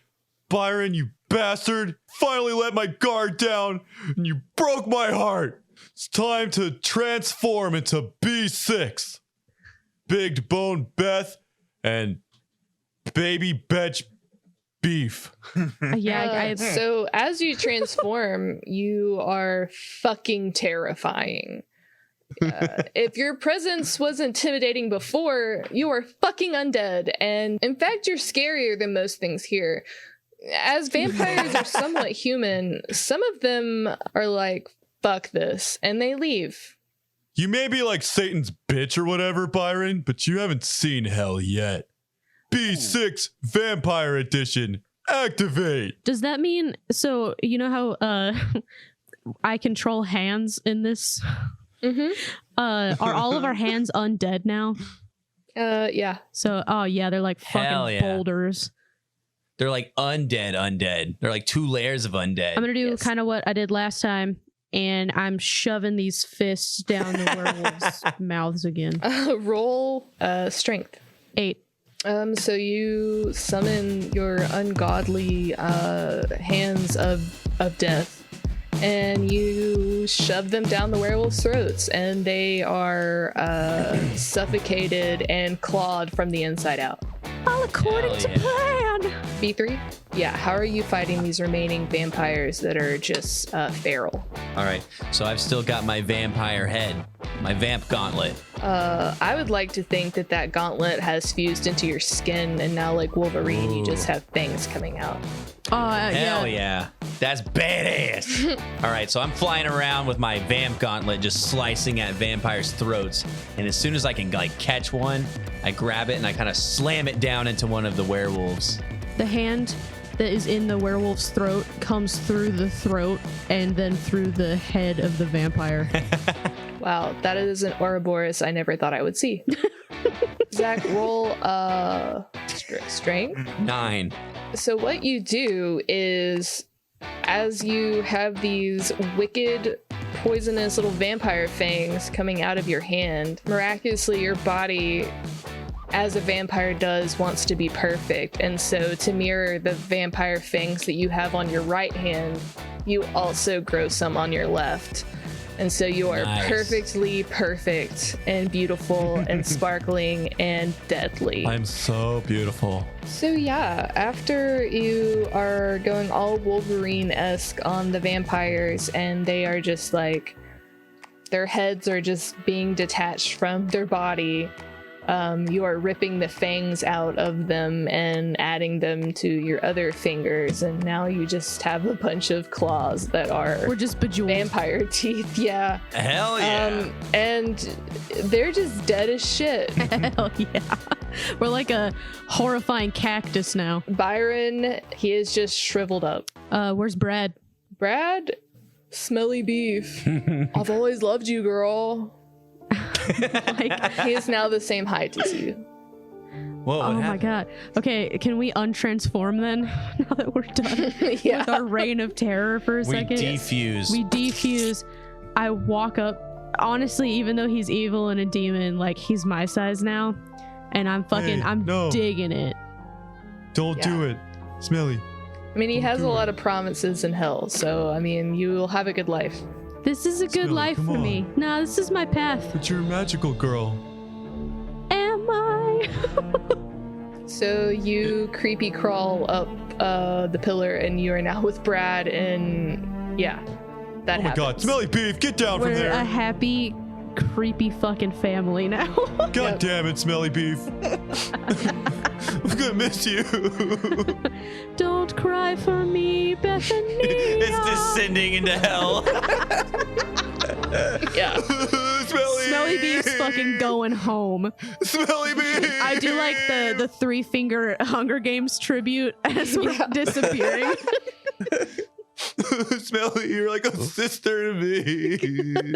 Byron, you bastard. Finally let my guard down, and you broke my heart. It's time to transform into B6. Big Bone Beth and Baby Betch Beef.
Yeah,
So as you transform, you are fucking terrifying. If your presence was intimidating before, you are fucking undead. And in fact, you're scarier than most things here. As vampires are somewhat human, some of them are like, fuck this, and they leave.
You may be like Satan's bitch or whatever, Byron, but you haven't seen hell yet. B6 Vampire Edition. Activate.
Does that mean, so you know how I control hands in this?
Mm-hmm.
Are all of our hands undead now?
Yeah.
So, oh yeah, they're like
Hell
fucking
yeah.
boulders.
They're like undead. They're like 2 layers of undead.
I'm gonna do
Yes.
kind of what I did last time, and I'm shoving these fists down the werewolves' mouths again.
Roll strength.
8.
So you summon your ungodly hands of death, and you shove them down the werewolf's throats, and they are suffocated and clawed from the inside out.
All according
Hell
to
yeah.
plan.
B3? Yeah, how are you fighting these remaining vampires that are just feral?
All right, so I've still got my vampire head, my vamp gauntlet.
I would like to think that gauntlet has fused into your skin, and now, like Wolverine, you just have fangs coming out.
Hell yeah. That's badass. All right, so I'm flying around with my vamp gauntlet, just slicing at vampires' throats. And as soon as I can like catch one, I grab it and I kind of slam it down into one of the werewolves.
The hand that is in the werewolf's throat comes through the throat and then through the head of the vampire.
Wow, that is an Ouroboros I never thought I would see. Zach, roll strength.
9.
So what you do is, as you have these wicked, poisonous little vampire fangs coming out of your hand, miraculously your body, as a vampire does, wants to be perfect. And so to mirror the vampire fangs that you have on your right hand, you also grow some on your left. And so you are perfectly perfect and beautiful and sparkling and deadly.
I'm so beautiful.
So yeah, after you are going all Wolverine-esque on the vampires and they are just like, their heads are just being detached from their body, you are ripping the fangs out of them and adding them to your other fingers, and now you just have a bunch of claws that are
We're just bejeweled.
vampire teeth. Yeah.
Hell yeah.
And they're just dead as shit.
Hell yeah. We're like a horrifying cactus now.
Byron, he is just shriveled up.
Where's Brad?
Brad, smelly beef. I've always loved you, girl.
Like,
He is now the same height as you.
Whoa, what
oh my
happened?
god. Okay, can we untransform then? Now that we're done
Yeah.
with our reign of terror for a
We
second.
defuse.
We defuse. I walk up. Honestly, even though he's evil and a demon, like he's my size now. And I'm fucking,
Hey,
I'm
no.
digging it.
Don't
Yeah.
do it. Smelly.
I mean, he has a lot of promises in hell, so I mean, you will have a good life.
This is a good
Smelly,
life
come
for
on.
me. Nah, this is my path.
But you're a magical girl.
Am I?
So you creepy crawl up the pillar, and you are now with Brad, and yeah, that
Oh my
happens.
god. Smelly beef, get down from
We're
there.
a happy, creepy fucking family now.
God
Yep.
damn it, Smelly beef. I'm gonna miss you.
Don't cry for me, Bethany.
It's descending into hell.
Yeah.
Smelly.
Smelly Beef's fucking going home.
Smelly beef.
I do like the 3-finger Hunger Games tribute as we're disappearing.
Smelly, you're like a sister to me.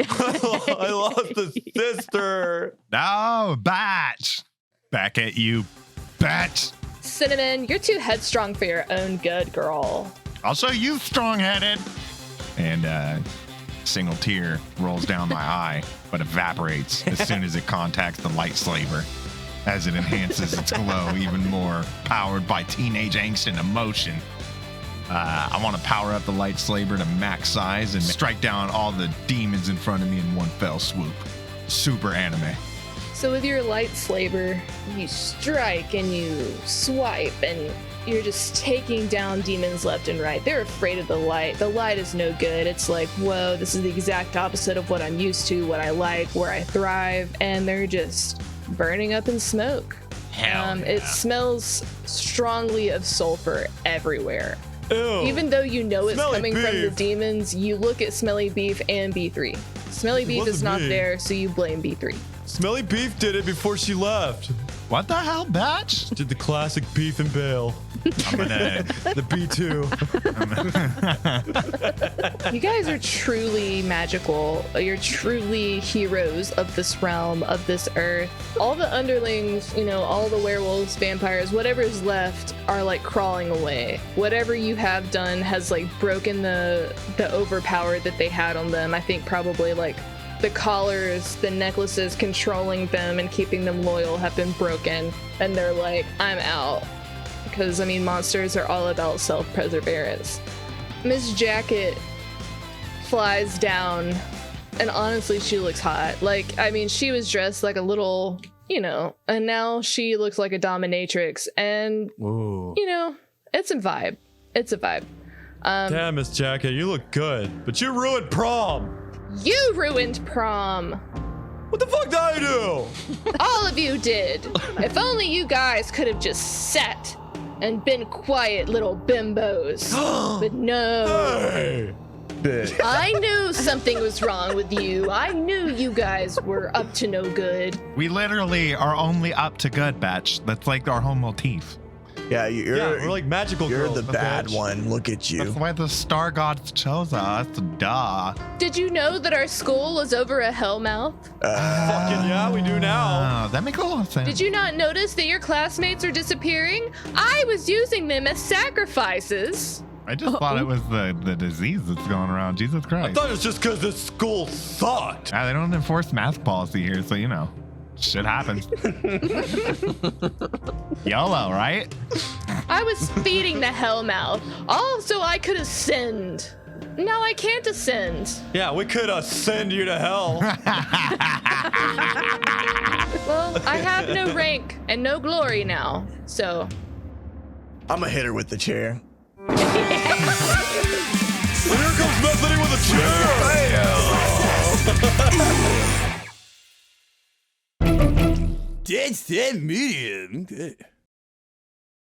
I lost a sister.
No, batch. Back at you, batch.
Synnamon, you're too headstrong for your own good, girl.
Also, you strong-headed. And a single tear rolls down my eye, but evaporates as soon as it contacts the light slaver, as it enhances its glow even more, powered by teenage angst and emotion. I want to power up the light slaver to max size and strike down all the demons in front of me in one fell swoop. Super anime.
So with your light slaver, you strike and you swipe, and you're just taking down demons left and right. They're afraid of the light. The light is no good. It's like, whoa, this is the exact opposite of what I'm used to, what I like, where I thrive, and they're just burning up in smoke.
Hell yeah.
It smells strongly of sulfur everywhere.
Ew.
Even though you know it's
Smelly
coming from the
beef.
demons, you look at Smelly Beef and B3. Smelly Beef is
wasn't
not
me.
there, so you blame B3.
Smelly beef did it before she left.
What the hell, batch?
Did the classic beef and bale.
I'm gonna.
The B2.
You guys are truly magical. You're truly heroes of this realm, of this earth. All the underlings, you know, all the werewolves, vampires, whatever's left are like crawling away. Whatever you have done has like broken the overpower that they had on them. I think probably like the collars, the necklaces controlling them and keeping them loyal have been broken. And they're like, I'm out. Because, I mean, monsters are all about self-perseverance. Miss Jacket flies down, and honestly, she looks hot. Like, I mean, she was dressed like a little, you know, and now she looks like a dominatrix. And
Ooh.
you know, it's a vibe. It's a vibe.
Damn, Miss Jacket, you look good, but you ruined prom.
You ruined prom.
What the fuck did I do?
All of you did. If only you guys could have just sat and been quiet little bimbos. But no.
Hey.
I knew something was wrong with you. I knew you guys were up to no good.
We literally are only up to good, Batch. That's like our whole motif.
Yeah,
We're like magical
you're
girls.
the bad one. Look at you.
That's why the star gods chose us. Duh.
Did you know that our school was over a hellmouth?
Fucking yeah, we do now.
Oh, that makes a lot of sense.
Did you not notice that your classmates are disappearing? I was using them as sacrifices.
I just thought it was the disease that's going around. Jesus
I
Christ.
thought it was just because this school sucked.
They don't enforce mask policy here, so you know, shit happens. YOLO, right?
I was feeding the hellmouth, all so I could ascend. Now I can't ascend.
Yeah, we could send you to hell.
Well, I have no rank and no glory now, so.
I'm gonna hit her with the chair.
And here comes Methany with a chair.
That's that medium.